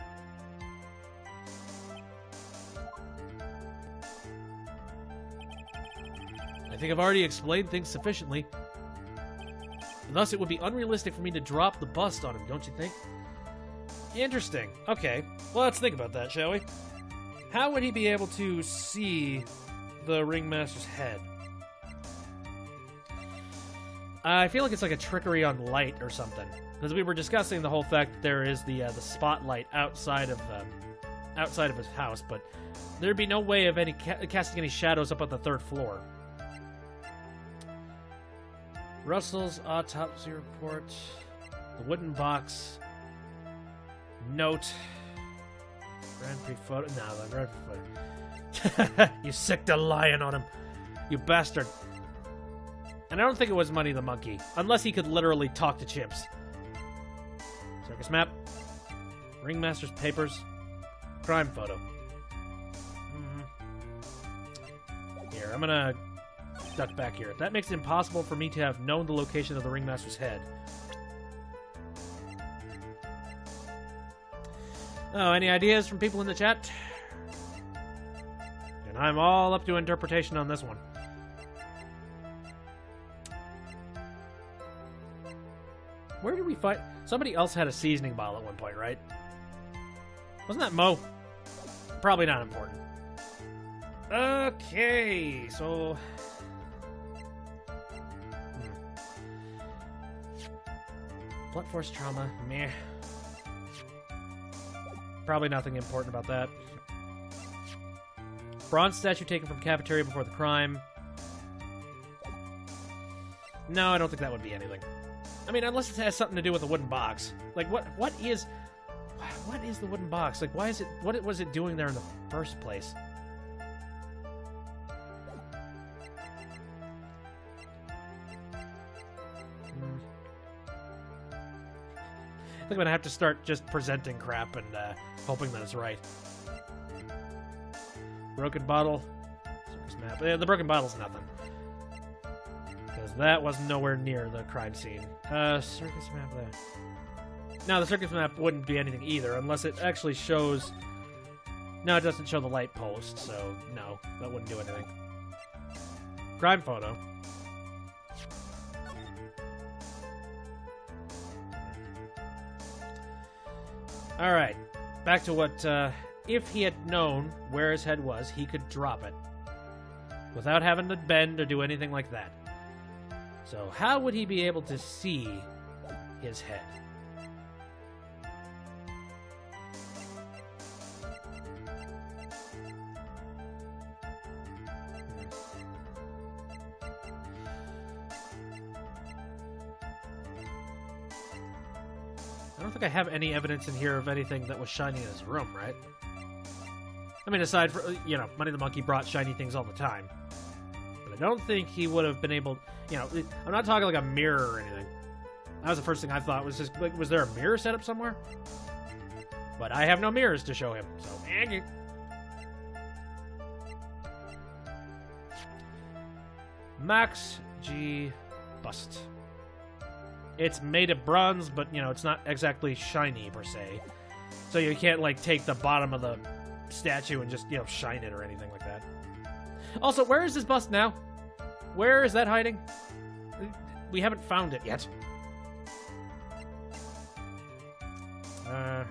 A: I think I've already explained things sufficiently. Thus, it would be unrealistic for me to drop the bust on him, don't you think? Interesting. Okay. Well, let's think about that, shall we? How would he be able to see the ringmaster's head? I feel like it's like a trickery on light or something. Because we were discussing the whole fact that there is the spotlight outside of his house, but there'd be no way of casting any shadows up on the third floor. Russell's autopsy report, the wooden box, note, Grand Prix photo. No, the Grand Prix photo. You sicked a lion on him, you bastard. And I don't think it was Money the Monkey, unless he could literally talk to chimps. Circus map, Ringmaster's papers, crime photo. Here, I'm gonna duck back here. That makes it impossible for me to have known the location of the ringmaster's head. Oh, any ideas from people in the chat? And I'm all up to interpretation on this one. Where did we find... Somebody else had a seasoning bottle at one point, right? Wasn't that Mo? Probably not important. Okay, so... Blunt force trauma, meh. Probably nothing important about that. Bronze statue taken from cafeteria before the crime. No, I don't think that would be anything. I mean, unless it has something to do with the wooden box. Like, what is the wooden box? Like, why is it... What was it doing there in the first place? I think I'm gonna have to start just presenting crap and hoping that it's right. Broken bottle. Circus map. The broken bottle's nothing. Because that was nowhere near the crime scene. Circus map there. Now, the circus map wouldn't be anything either, unless it actually shows... No, it doesn't show the light post, so no, that wouldn't do anything. Crime photo. Alright, back to what, if he had known where his head was, he could drop it. Without having to bend or do anything like that. So, how would he be able to see his head? I don't think I have any evidence in here of anything that was shiny in his room, right? I mean, aside from, you know, Money the Monkey brought shiny things all the time. But I don't think he would have been able... You know, I'm not talking like a mirror or anything. That was the first thing I thought. Was just like, was there a mirror set up somewhere? But I have no mirrors to show him, so... Max G. Bust. It's made of bronze, but, you know, it's not exactly shiny, per se. So you can't, like, take the bottom of the statue and just, you know, shine it or anything like that. Also, where is this bust now? Where is that hiding? We haven't found it yet. I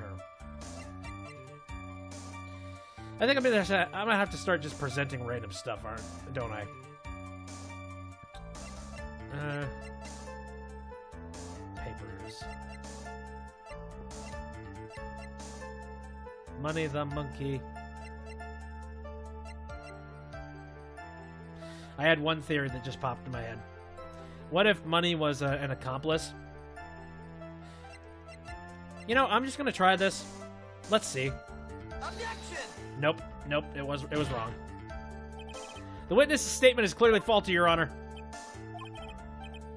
A: think I'm gonna have to start just presenting random stuff, don't I? Papers. Money the Monkey. I had one theory that just popped in my head. What if Money was an accomplice? You know, I'm just gonna try this. Let's see. Objection! Nope, it was wrong. The witness's statement is clearly faulty, Your Honor.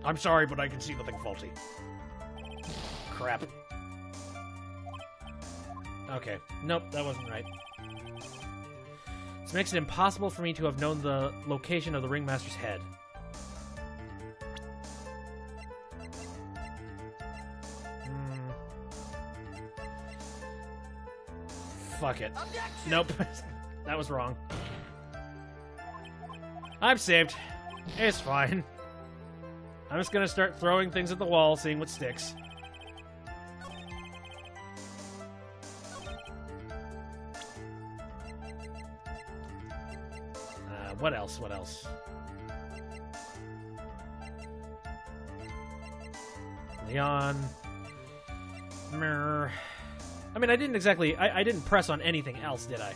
C: I'm sorry, but I can see nothing faulty.
A: Crap. Okay, nope, that wasn't right. This makes it impossible for me to have known the location of the ringmaster's head. Fuck it. Objection! Nope. That was wrong. I'm saved. It's fine. I'm just gonna start throwing things at the wall, seeing what sticks. What else? What else? Leon. Mirror. I mean, I didn't exactly... I didn't press on anything else, did I?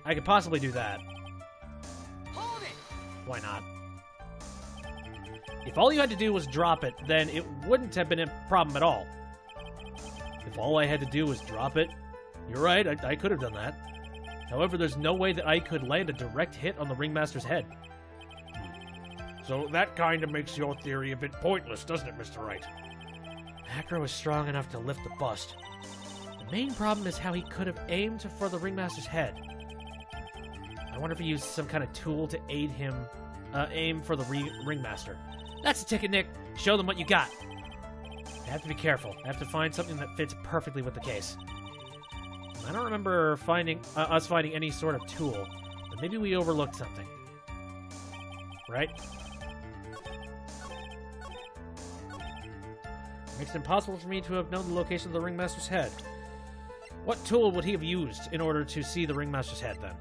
A: I could possibly do that. Hold it! Why not? If all you had to do was drop it, then it wouldn't have been a problem at all. If all I had to do was drop it, you're right, I could have done that. However, there's no way that I could land a direct hit on the ringmaster's head.
C: So that kind of makes your theory a bit pointless, doesn't it, Mr. Wright?
A: Acro was strong enough to lift the bust. The main problem is how he could have aimed for the ringmaster's head. I wonder if he used some kind of tool to aid him aim for the ringmaster. That's the ticket, Nick. Show them what you got. I have to be careful. I have to find something that fits perfectly with the case. I don't remember us finding any sort of tool, but maybe we overlooked something. Right? Makes it impossible for me to have known the location of the ringmaster's head. What tool would he have used in order to see the ringmaster's head, then?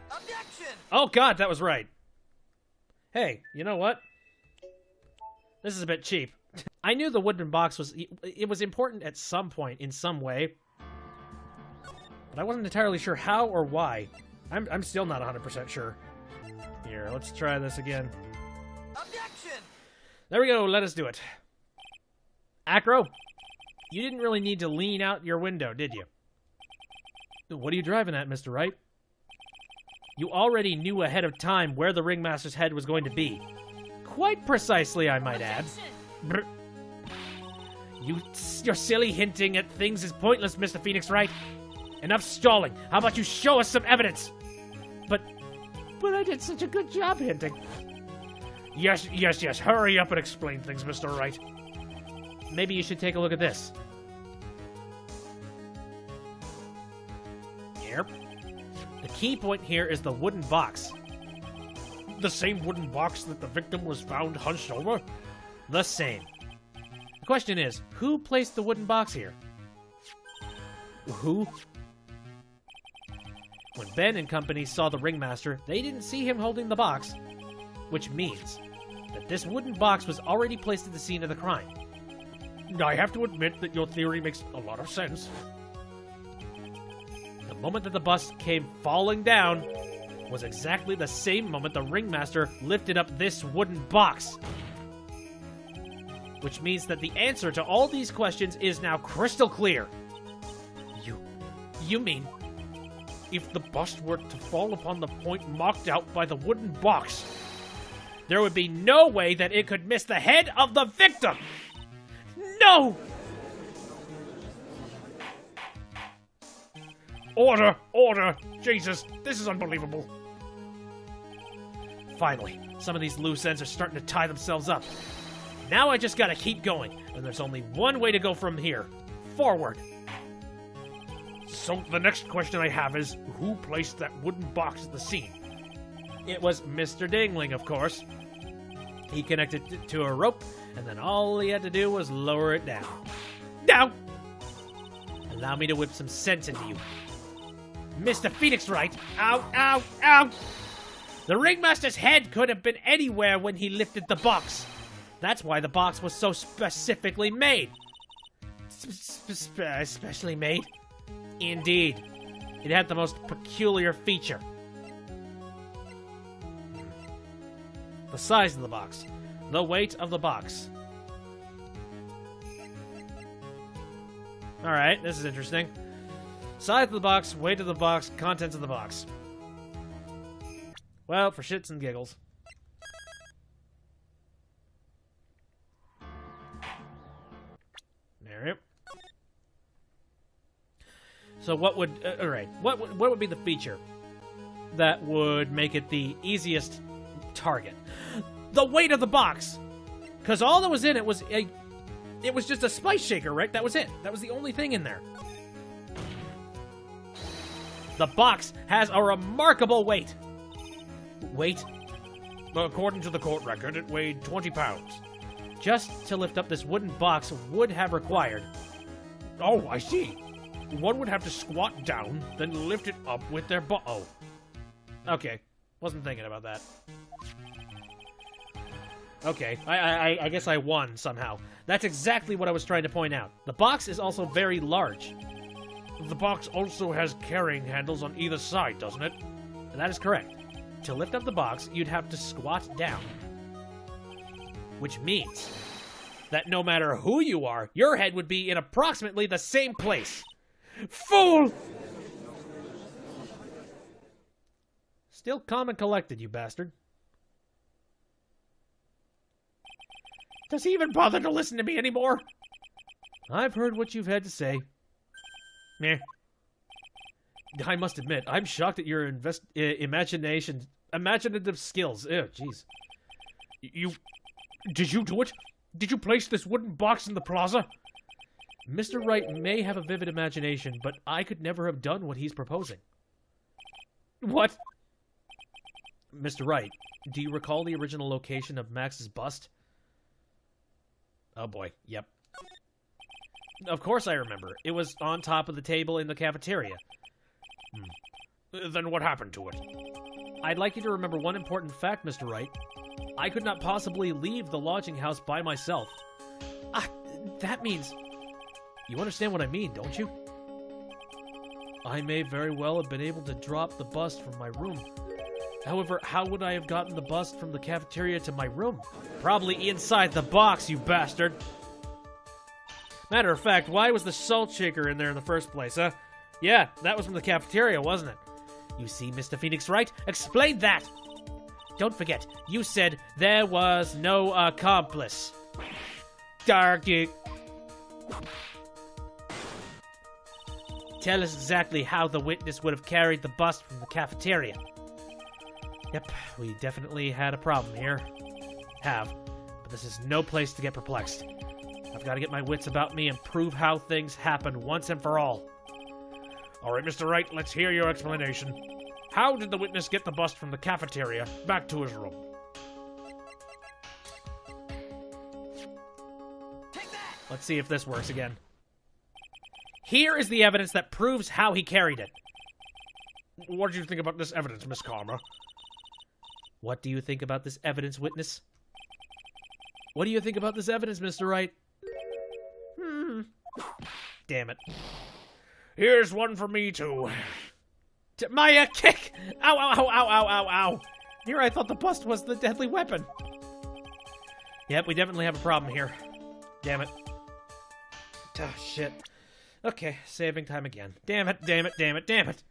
A: Objection! Oh, God, that was right. Hey, you know what? This is a bit cheap. I knew the wooden box was important at some point, in some way. But I wasn't entirely sure how or why. I'm still not 100% sure. Here, let's try this again. Objection! There we go, let us do it. Acro, you didn't really need to lean out your window, did you? What are you driving at, Mr. Wright? You already knew ahead of time where the ringmaster's head was going to be. Quite precisely, I might add. Your silly hinting at things is pointless, Mr. Phoenix Wright. Enough stalling. How about you show us some evidence? But I did such a good job hinting.
C: Yes. Hurry up and explain things, Mr. Wright.
A: Maybe you should take a look at this. Yep. The key point here is the wooden box.
C: The same wooden box that the victim was found hunched over?
A: The same. The question is, who placed the wooden box here? Who? When Ben and company saw the ringmaster, they didn't see him holding the box, which means that this wooden box was already placed at the scene of the crime.
C: I have to admit that your theory makes a lot of sense.
A: The moment that the bust came falling down was exactly the same moment the ringmaster lifted up this wooden box. Which means that the answer to all these questions is now crystal clear. You mean...
C: If the bust were to fall upon the point marked out by the wooden box,
A: there would be no way that it could miss the head of the victim! No!
C: Order! Jesus, this is unbelievable.
A: Finally, some of these loose ends are starting to tie themselves up. Now I just gotta keep going, and there's only one way to go from here. Forward.
C: So the next question I have is, who placed that wooden box at the scene?
A: It was Mr. Dingling, of course. He connected it to a rope, and then all he had to do was lower it down. Now! Allow me to whip some sense into you. Mr. Phoenix Wright! Ow! The ringmaster's head could have been anywhere when he lifted the box. That's why the box was so specifically made. Especially made? Indeed. It had the most peculiar feature. The size of the box. The weight of the box. Alright, this is interesting. Size of the box, weight of the box, contents of the box. Well, for shits and giggles. There it. So what would... alright, what would be the feature that would make it the easiest target? The weight of the box! Because all that was in it was a... It was just a spice shaker, right? That was it. That was the only thing in there. The box has a remarkable weight. Weight?
C: According to the court record, it weighed 20 pounds.
A: Just to lift up this wooden box would have required...
C: Oh, I see. One would have to squat down, then lift it up with their butt. Oh.
A: Okay. Wasn't thinking about that. Okay. I guess I won somehow. That's exactly what I was trying to point out. The box is also very large.
C: The box also has carrying handles on either side, doesn't it?
A: That is correct. To lift up the box, you'd have to squat down. Which means that no matter who you are, your head would be in approximately the same place. Fool! Still calm and collected, you bastard.
B: Does he even bother to listen to me anymore?
A: I've heard what you've had to say.
C: Meh.
A: I must admit, I'm shocked at your imaginative skills. Ew, jeez.
C: Did you do it? Did you place this wooden box in the plaza?
A: Mr. Wright may have a vivid imagination, but I could never have done what he's proposing.
C: What?
A: Mr. Wright, do you recall the original location of Max's bust? Oh boy, yep. Of course I remember. It was on top of the table in the cafeteria.
C: Then what happened to it?
A: I'd like you to remember one important fact, Mr. Wright. I could not possibly leave the lodging house by myself. That means... You understand what I mean, don't you? I may very well have been able to drop the bust from my room. However, how would I have gotten the bust from the cafeteria to my room? Probably inside the box, you bastard! Matter of fact, why was the salt shaker in there in the first place, huh? Yeah, that was from the cafeteria, wasn't it? You see, Mr. Phoenix Wright? Explain that! Don't forget, you said there was no accomplice. Dark it. Tell us exactly how the witness would have carried the bust from the cafeteria. Yep, we definitely had a problem here. But this is no place to get perplexed. I've got to get my wits about me and prove how things happen once and for all.
C: All right, Mr. Wright, let's hear your explanation. How did the witness get the bust from the cafeteria back to his room?
A: Let's see if this works again. Here is the evidence that proves how he carried it.
C: What do you think about this evidence, Miss Karma?
A: What do you think about this evidence, witness? What do you think about this evidence, Mr. Wright? Damn it.
C: Here's one for me, too.
A: Maya, kick! Ow, ow, ow, ow, ow, ow, ow. Here, I thought the bust was the deadly weapon. Yep, we definitely have a problem here. Damn it. Oh, shit. Okay, saving time again. Damn it, damn it, damn it, damn it.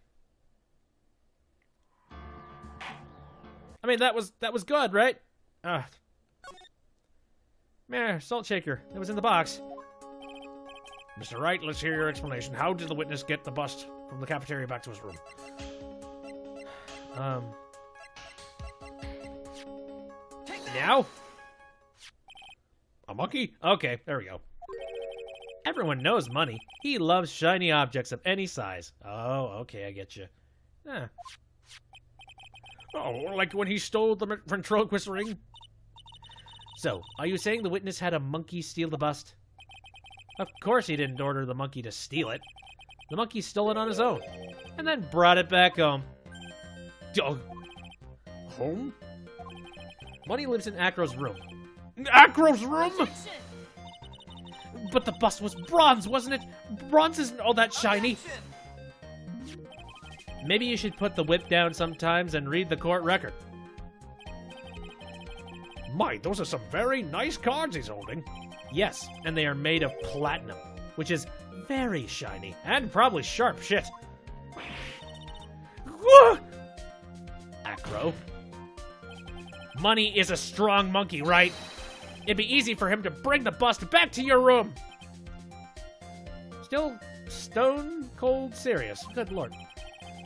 A: I mean, that was good, right? Meh, salt shaker. It was in the box.
C: Mr. Wright, let's hear your explanation. How did the witness get the bust from the cafeteria back to his room?
A: Now?
C: A monkey?
A: Okay, there we go. Everyone knows Money. He loves shiny objects of any size. Oh, okay, I get you.
C: Oh, like when he stole the ventriloquist ring?
A: So, are you saying the witness had a monkey steal the bust? Of course he didn't order the monkey to steal it. The monkey stole it on his own, and then brought it back home.
C: Home?
A: Money lives in Acro's room.
C: Acro's room?
A: But the bust was bronze, wasn't it? Bronze isn't all that shiny. Maybe you should put the whip down sometimes and read the court record.
C: My, those are some very nice cards he's holding.
A: Yes, and they are made of platinum, which is very shiny and probably sharp shit. Acro. Money is a strong monkey, right? It'd be easy for him to bring the bust back to your room. Still stone cold serious. Good lord.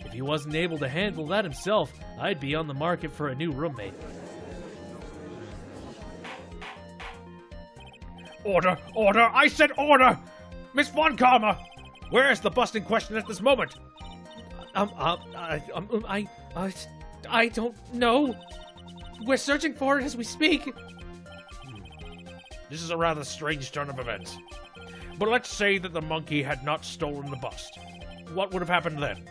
A: If he wasn't able to handle that himself, I'd be on the market for a new roommate.
C: Order! Order! I said order! Miss Von Karma! Where is the bust in question at this moment?
A: I don't know. We're searching for it as we speak.
C: This is a rather strange turn of events. But let's say that the monkey had not stolen the bust. What would have happened then?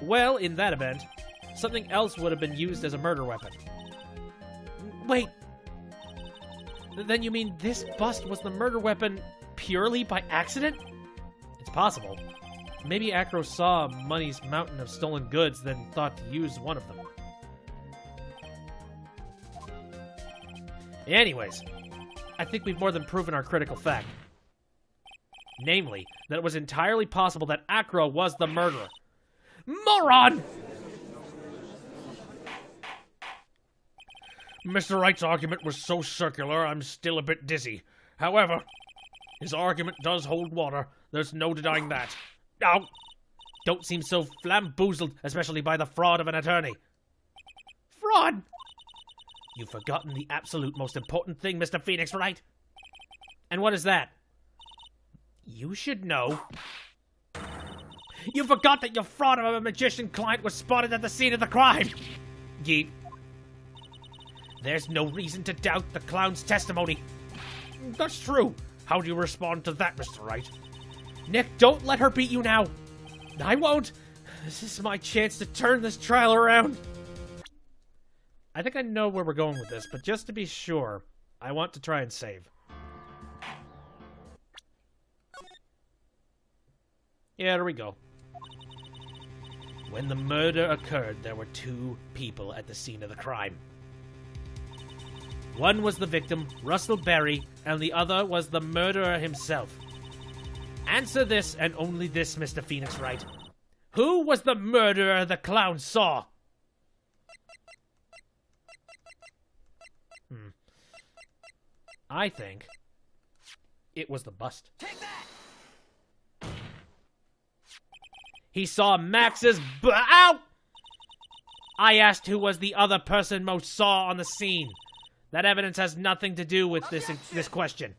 A: Well, in that event, something else would have been used as a murder weapon. Wait. Then you mean this bust was the murder weapon purely by accident? It's possible. Maybe Acro saw Money's mountain of stolen goods, then thought to use one of them. Anyways, I think we've more than proven our critical fact. Namely, that it was entirely possible that Acro was the murderer. Moron!
C: Mr. Wright's argument was so circular, I'm still a bit dizzy. However, his argument does hold water. There's no denying that. Now,
A: don't seem so flamboozled, especially by the fraud of an attorney. Fraud? You've forgotten the absolute most important thing, Mr. Phoenix, Wright? And what is that? You should know. You forgot that your fraud of a magician client was spotted at the scene of the crime. Yeet. There's no reason to doubt the clown's testimony.
C: That's true. How do you respond to that, Mr. Wright?
A: Nick, don't let her beat you now. I won't. This is my chance to turn this trial around. I think I know where we're going with this, but just to be sure, I want to try and save. Yeah, there we go. When the murder occurred, there were two people at the scene of the crime. One was the victim, Russell Berry, and the other was the murderer himself. Answer this and only this, Mr. Phoenix Wright. Who was the murderer the clown saw? I think It was the bust. He saw Max's Ow! I asked who was the other person Mo saw on the scene. That evidence has nothing to do with this question.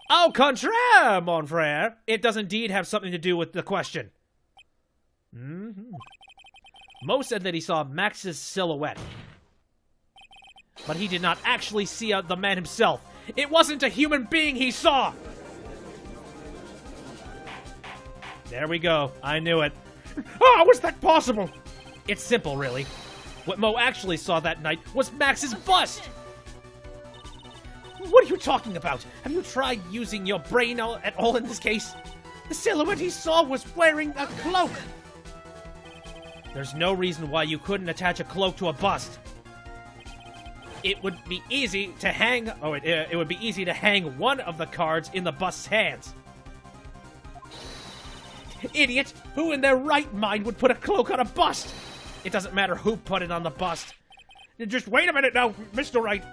A: Au contraire, mon frère. It does indeed have something to do with the question. Mo said that he saw Max's silhouette. But he did not actually see the man himself. It wasn't a human being he saw! There we go. I knew it.
C: How was that possible?
A: It's simple, really. What Mo actually saw that night was Max's bust! What are you talking about? Have you tried using your brain at all in this case? The silhouette he saw was wearing a cloak! There's no reason why you couldn't attach a cloak to a bust. It would be easy to hang... it would be easy to hang one of the cards in the bust's hands. Idiot! Who in their right mind would put a cloak on a bust? It doesn't matter who put it on the bust.
C: Just wait a minute now, Mr. Wright.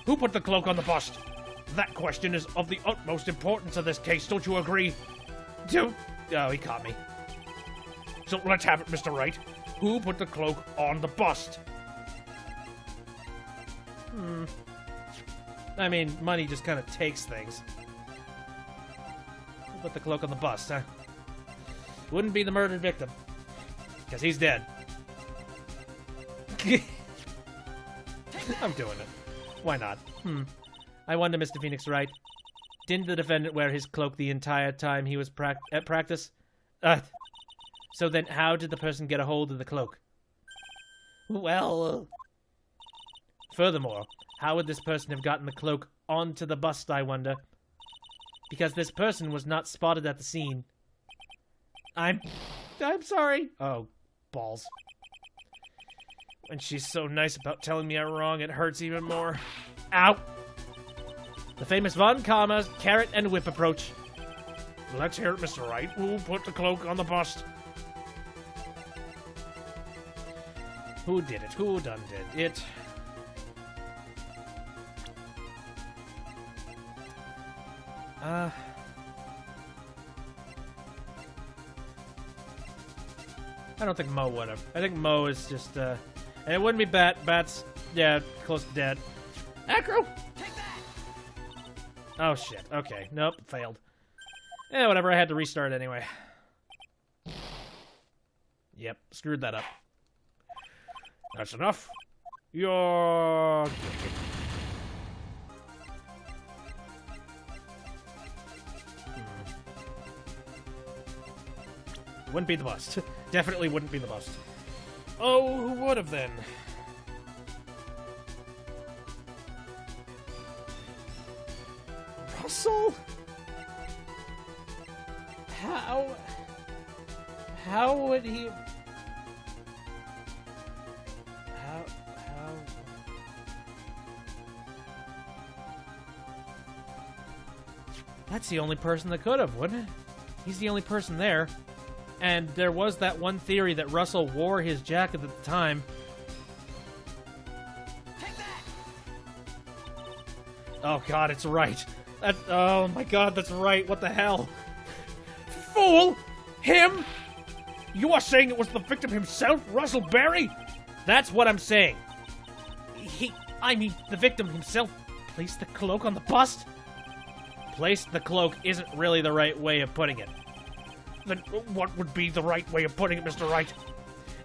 C: Who put the cloak on the bust? That question is of the utmost importance in this case, don't you agree?
A: Oh, he caught me.
C: So let's have it, Mr. Wright. Who put the cloak on the bust?
A: I mean, money just kind of takes things. Who put the cloak on the bust, huh? Wouldn't be the murdered victim. Because he's dead. I'm doing it. Why not? I wonder, Mr. Phoenix Wright. Didn't the defendant wear his cloak the entire time he was at practice? So then how did the person get a hold of the cloak? Well... Furthermore, how would this person have gotten the cloak onto the bust, I wonder? Because this person was not spotted at the scene. I'm sorry. Oh, balls. When she's so nice about telling me I'm wrong, it hurts even more. Ow! The famous Von Karma's carrot and whip approach.
C: Let's hear it, Mr. Wright. Who put the cloak on the bust?
A: Who did it? Who done did it? I don't think Mo would have. I think Mo is just, and it wouldn't be Bat. Bat's, yeah, close to dead. Acro! Take that! Oh, shit. Okay. Nope. Failed. Yeah, whatever. I had to restart anyway. Yep. Screwed that up.
C: That's enough. You're...
A: Wouldn't be the bust. Definitely wouldn't be the bust. Oh, who would have then? Russell? How would he... How... That's the only person that could have, wouldn't it? He's the only person there. And there was that one theory that Russell wore his jacket at the time. Take that! Oh god, it's right. Oh my god, that's right. What the hell?
C: Fool! Him? You are saying it was the victim himself, Russell Berry?
A: That's what I'm saying. The victim himself placed the cloak on the bust? Placed the cloak isn't really the right way of putting it.
C: Then what would be the right way of putting it, Mr. Wright?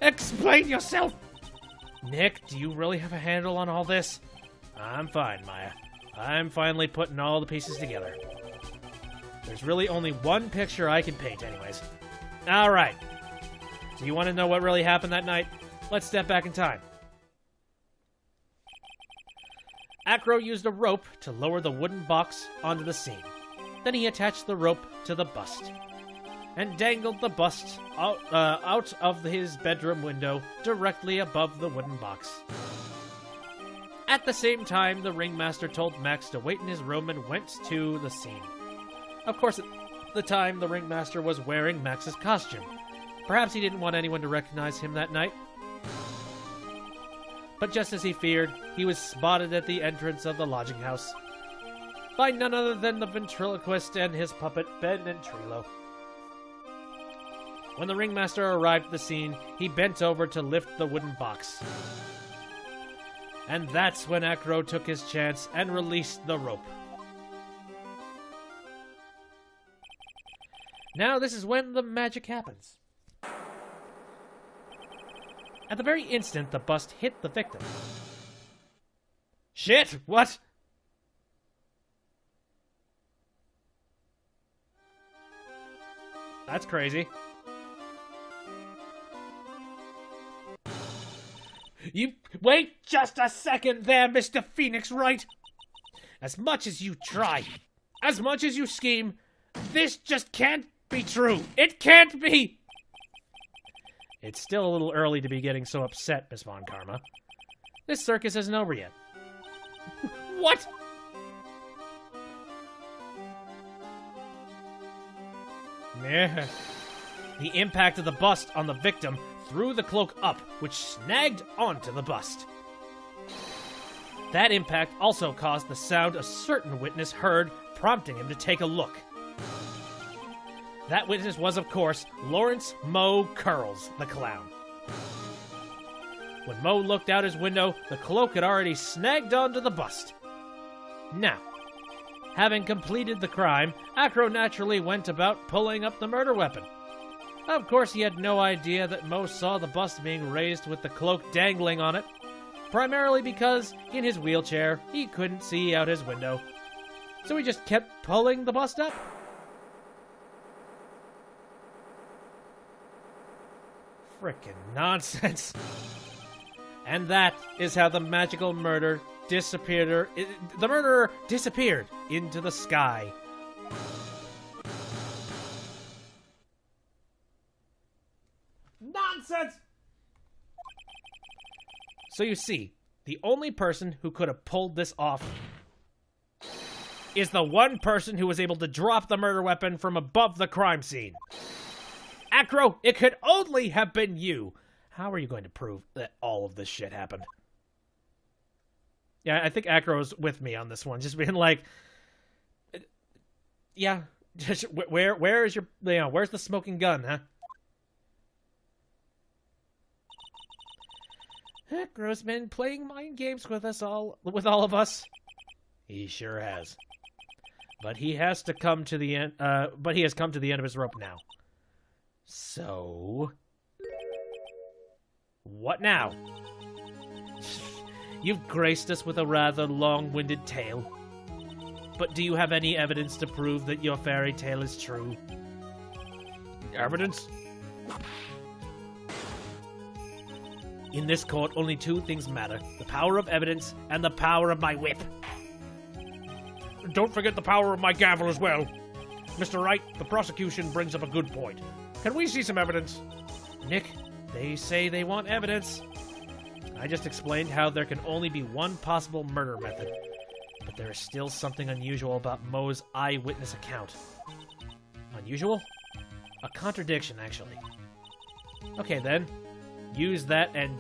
A: Explain yourself! Nick, do you really have a handle on all this? I'm fine, Maya. I'm finally putting all the pieces together. There's really only one picture I can paint anyways. Alright. Do you want to know what really happened that night? Let's step back in time. Acro used a rope to lower the wooden box onto the scene. Then he attached the rope to the bust and dangled the bust out of his bedroom window directly above the wooden box. At the same time, the ringmaster told Max to wait in his room and went to the scene. Of course, at the time, the ringmaster was wearing Max's costume. Perhaps he didn't want anyone to recognize him that night. But just as he feared, he was spotted at the entrance of the lodging house. by none other than the ventriloquist and his puppet Ben and Trilo. When the ringmaster arrived at the scene, he bent over to lift the wooden box. And that's when Acro took his chance and released the rope. Now this is when the magic happens. At the very instant the bust hit the victim. Shit! What? That's crazy. You wait just a second there, Mr. Phoenix Wright. As much as you try, as much as you scheme, this just can't be true. It can't be. It's still a little early to be getting so upset, Miss Von Karma. This circus isn't over yet. What? Meh. The impact of the bust on the victim threw the cloak up, which snagged onto the bust. That impact also caused the sound a certain witness heard, prompting him to take a look. That witness was, of course, Lawrence Moe Curls, the clown. When Moe looked out his window, the cloak had already snagged onto the bust. Now, having completed the crime, Acro naturally went about pulling up the murder weapon. Of course, he had no idea that Moe saw the bust being raised with the cloak dangling on it, primarily because, in his wheelchair, he couldn't see out his window. So he just kept pulling the bust up. Frickin' nonsense. And that is how the magical murder disappeared. The murderer disappeared into the sky. Nonsense! So you see, the only person who could have pulled this off is the one person who was able to drop the murder weapon from above the crime scene. Acro, it could only have been you. How are you going to prove that all of this shit happened? Yeah, I think Acro's with me on this one. Just being like, yeah, just, where is your, where's the smoking gun, huh? Acro's been playing mind games with all of us. He sure has. But he has come to the end of his rope now. So, what now? You've graced us with a rather long-winded tale. But do you have any evidence to prove that your fairy tale is true?
C: Evidence?
A: In this court, only two things matter. The power of evidence and the power of my whip.
C: Don't forget the power of my gavel as well. Mr. Wright, the prosecution brings up a good point. Can we see some evidence?
A: Nick, they say they want evidence. I just explained how there can only be one possible murder method. But there is still something unusual about Moe's eyewitness account. Unusual? A contradiction, actually. Okay, then. Use that and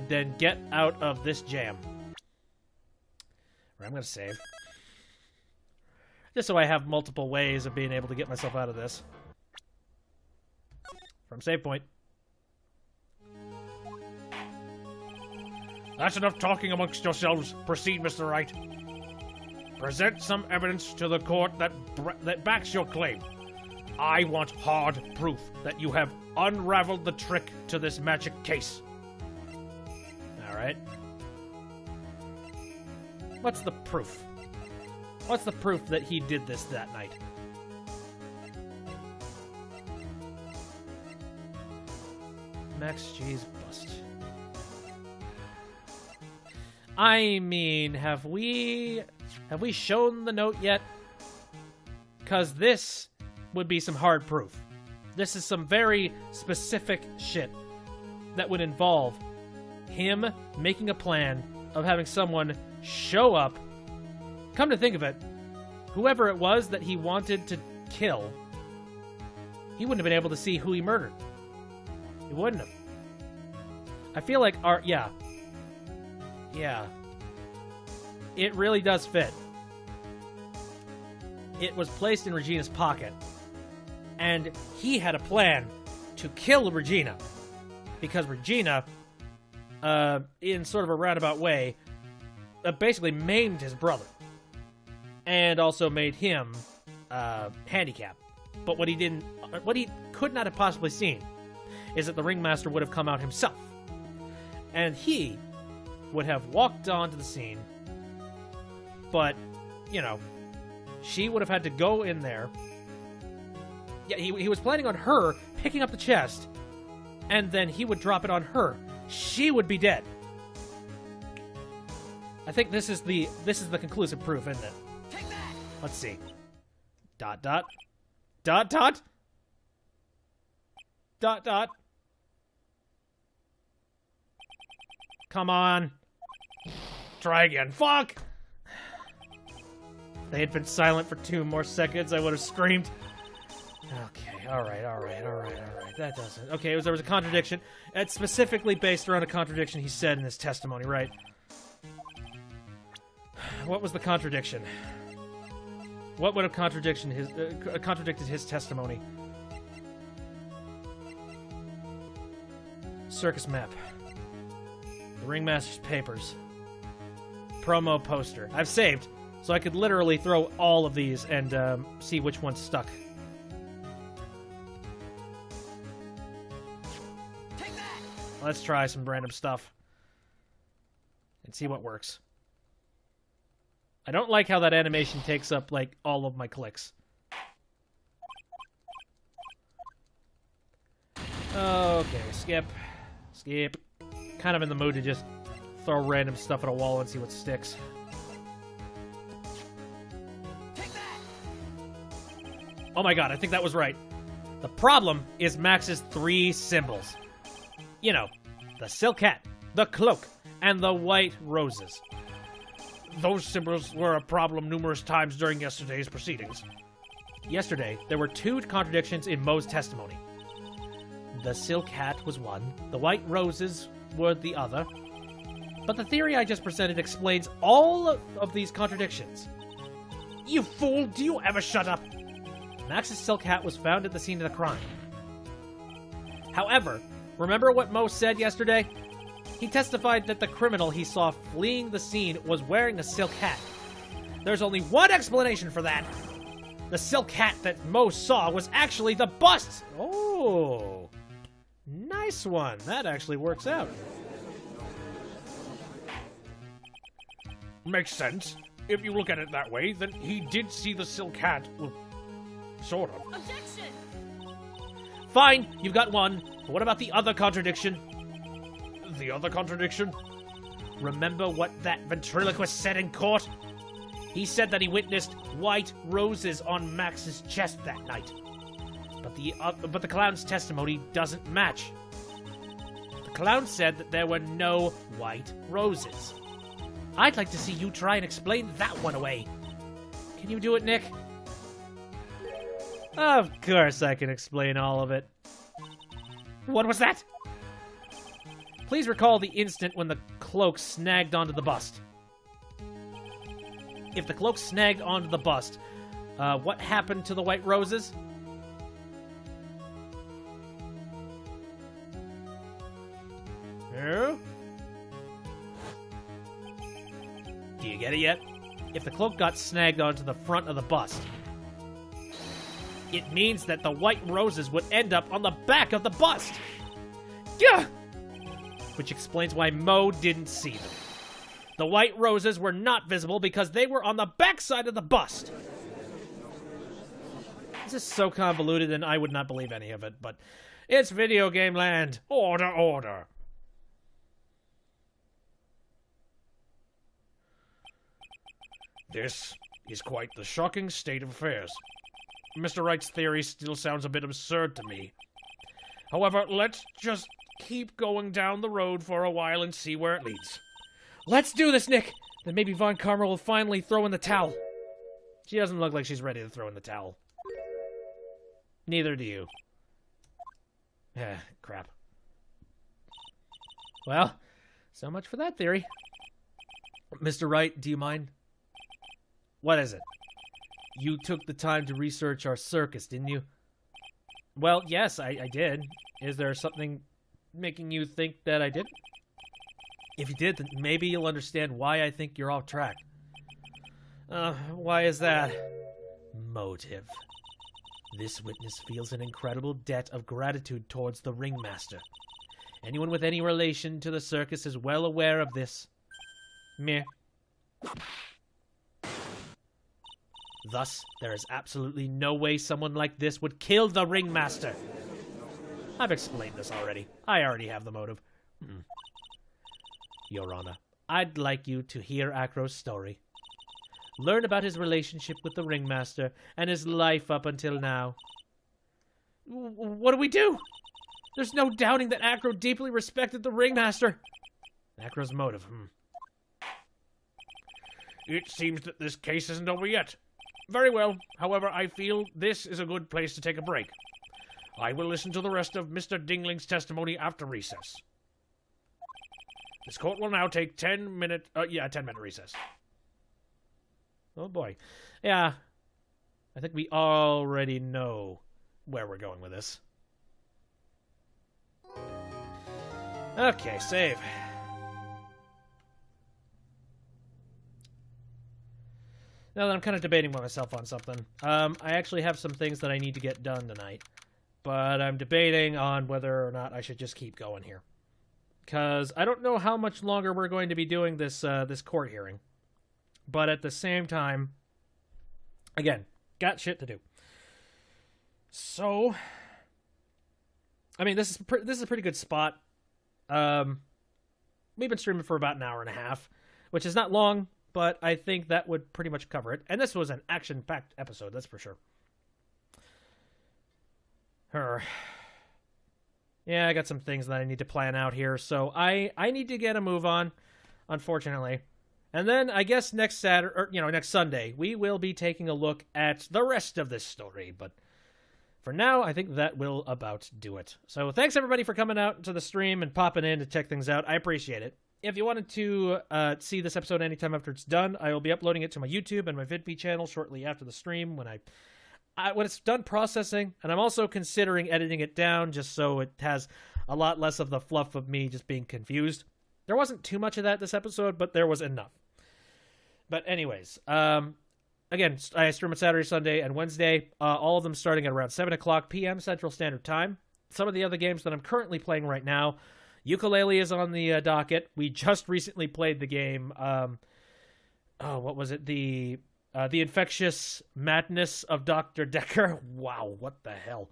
A: then get out of this jam. I'm gonna save. Just so I have multiple ways of being able to get myself out of this. From save point.
C: That's enough talking amongst yourselves. Proceed, Mr. Wright. Present some evidence to the court that backs your claim. I want hard proof that you have unraveled the trick to this magic case.
A: Alright. What's the proof? What's the proof that he did this that night? Max G's bust. I mean, have we shown the note yet? Because this would be some hard proof. This is some very specific shit that would involve him making a plan of having someone show up. Come to think of it, whoever it was that he wanted to kill, he wouldn't have been able to see who he murdered. He wouldn't have. I feel like yeah. It really does fit. it was placed in Regina's pocket. And he had a plan to kill Regina. Because Regina, in sort of a roundabout way, basically maimed his brother. And also made him handicapped. But what he could not have possibly seen is that the ringmaster would have come out himself. And he would have walked onto the scene, but, you know, she would have had to go in there. Yeah, he was planning on her picking up the chest, and then he would drop it on her. She would be dead. I think this is the conclusive proof, isn't it?
B: Take that!
A: Let's see. Dot, dot. Dot, dot. Dot, dot. Come on. Try again. Fuck! If they had been silent for 2 more seconds, I would have screamed. Okay, alright. That doesn't... Okay, there was a contradiction. It's specifically based around a contradiction he said in his testimony, right? What was the contradiction? What would have contradicted his testimony? Circus map. The Ringmaster's papers. Promo poster. I've saved, so I could literally throw all of these and see which one's stuck.
B: Take that!
A: Let's try some random stuff. And see what works. I don't like how that animation takes up, like, all of my clicks. Okay, skip. Skip. Kind of in the mood to just throw random stuff at a wall and see what sticks.
B: Take that!
A: Oh my god, I think that was right. The problem is Max's 3 symbols. You know, the silk hat, the cloak, and the white roses.
C: Those symbols were a problem numerous times during yesterday's proceedings.
A: Yesterday, there were 2 contradictions in Moe's testimony. The silk hat was one, the white roses were the other. But the theory I just presented explains all of these contradictions.
C: You fool! Do you ever shut up?
A: Max's silk hat was found at the scene of the crime. However, remember what Moe said yesterday? He testified that the criminal he saw fleeing the scene was wearing a silk hat. There's only one explanation for that. The silk hat that Moe saw was actually the bust! Oh, nice one. That actually works out.
C: Makes sense. If you look at it that way, then he did see the silk hat. Well, sort of.
B: Objection!
A: Fine, you've got one. But what about the other contradiction?
C: The other contradiction?
A: Remember what that ventriloquist said in court? He said that he witnessed white roses on Max's chest that night. But the clown's testimony doesn't match. The clown said that there were no white roses. I'd like to see you try and explain that one away. Can you do it, Nick? Of course I can explain all of it. What was that? Please recall the instant when the cloak snagged onto the bust. If the cloak snagged onto the bust, what happened to the white roses? No? Do you get it yet? If the cloak got snagged onto the front of the bust, it means that the white roses would end up on the back of the bust. Yeah! Which explains why Moe didn't see them. The white roses were not visible because they were on the backside of the bust. This is so convoluted and I would not believe any of it, but it's video game land.
C: Order, order. This is quite the shocking state of affairs. Mr. Wright's theory still sounds a bit absurd to me. However, let's just keep going down the road for a while and see where it leads.
A: Let's do this, Nick! Then maybe Von Karma will finally throw in the towel. She doesn't look like she's ready to throw in the towel. Neither do you. Crap. Well, so much for that theory. Mr. Wright, do you mind? What is it? You took the time to research our circus, didn't you? Well, yes, I did. Is there something making you think that I didn't? If you did, then maybe you'll understand why I think you're off track. Why is that? Motive. This witness feels an incredible debt of gratitude towards the ringmaster. Anyone with any relation to the circus is well aware of this. Meh. Thus, there is absolutely no way someone like this would kill the ringmaster. I've explained this already. I already have the motive. Your Honor, I'd like you to hear Acro's story. Learn about his relationship with the ringmaster and his life up until now. What do we do? There's no doubting that Acro deeply respected the ringmaster. Acro's motive,
C: It seems that this case isn't over yet. Very well. However, I feel this is a good place to take a break. I will listen to the rest of Mr. Dingling's testimony after recess. This court will now take 10-minute recess.
A: Oh boy. Yeah. I think we already know where we're going with this. Okay, save. Now that I'm kind of debating with myself on something. I actually have some things that I need to get done tonight. But I'm debating on whether or not I should just keep going here. Because I don't know how much longer we're going to be doing this this court hearing. But at the same time, again, got shit to do. So, I mean, this is a pretty good spot. We've been streaming for about an hour and a half, which is not long, but I think that would pretty much cover it. And this was an action-packed episode, that's for sure. Yeah, I got some things that I need to plan out here, so I need to get a move on, unfortunately. And then I guess next Sunday, we will be taking a look at the rest of this story, but for now, I think that will about do it. So thanks everybody for coming out to the stream and popping in to check things out. I appreciate it. If you wanted to see this episode anytime after it's done, I will be uploading it to my YouTube and my VidB channel shortly after the stream when it's done processing, and I'm also considering editing it down just so it has a lot less of the fluff of me just being confused. There wasn't too much of that this episode, but there was enough. But anyways, again, I stream on Saturday, Sunday, and Wednesday, all of them starting at around 7 o'clock p.m. Central Standard Time. Some of the other games that I'm currently playing right now, Yooka-Laylee is on the docket. We just recently played the game, what was it? The Infectious Madness of Dr. Decker. Wow, what the hell?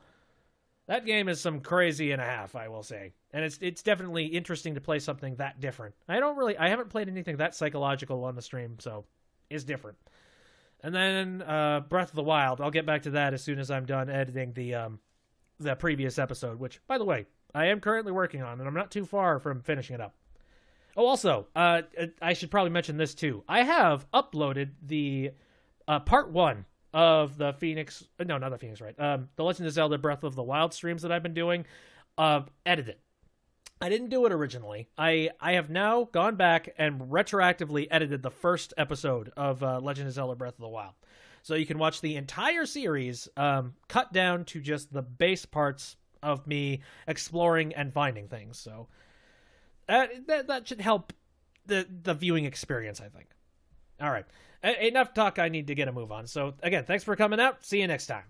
A: That game is some crazy and a half, I will say. And it's definitely interesting to play something that different. I haven't played anything that psychological on the stream, so it's different. And then Breath of the Wild, I'll get back to that as soon as I'm done editing the previous episode, which, by the way, I am currently working on, and I'm not too far from finishing it up. Oh, also, I should probably mention this too. I have uploaded the part 1 of the the Legend of Zelda Breath of the Wild streams that I've been doing, edited. I didn't do it originally. I have now gone back and retroactively edited the first episode of Legend of Zelda Breath of the Wild. So you can watch the entire series cut down to just the base parts of me exploring and finding things. So that should help the viewing experience, I think. All right. Enough talk. I need to get a move on. So again, thanks for coming out. See you next time.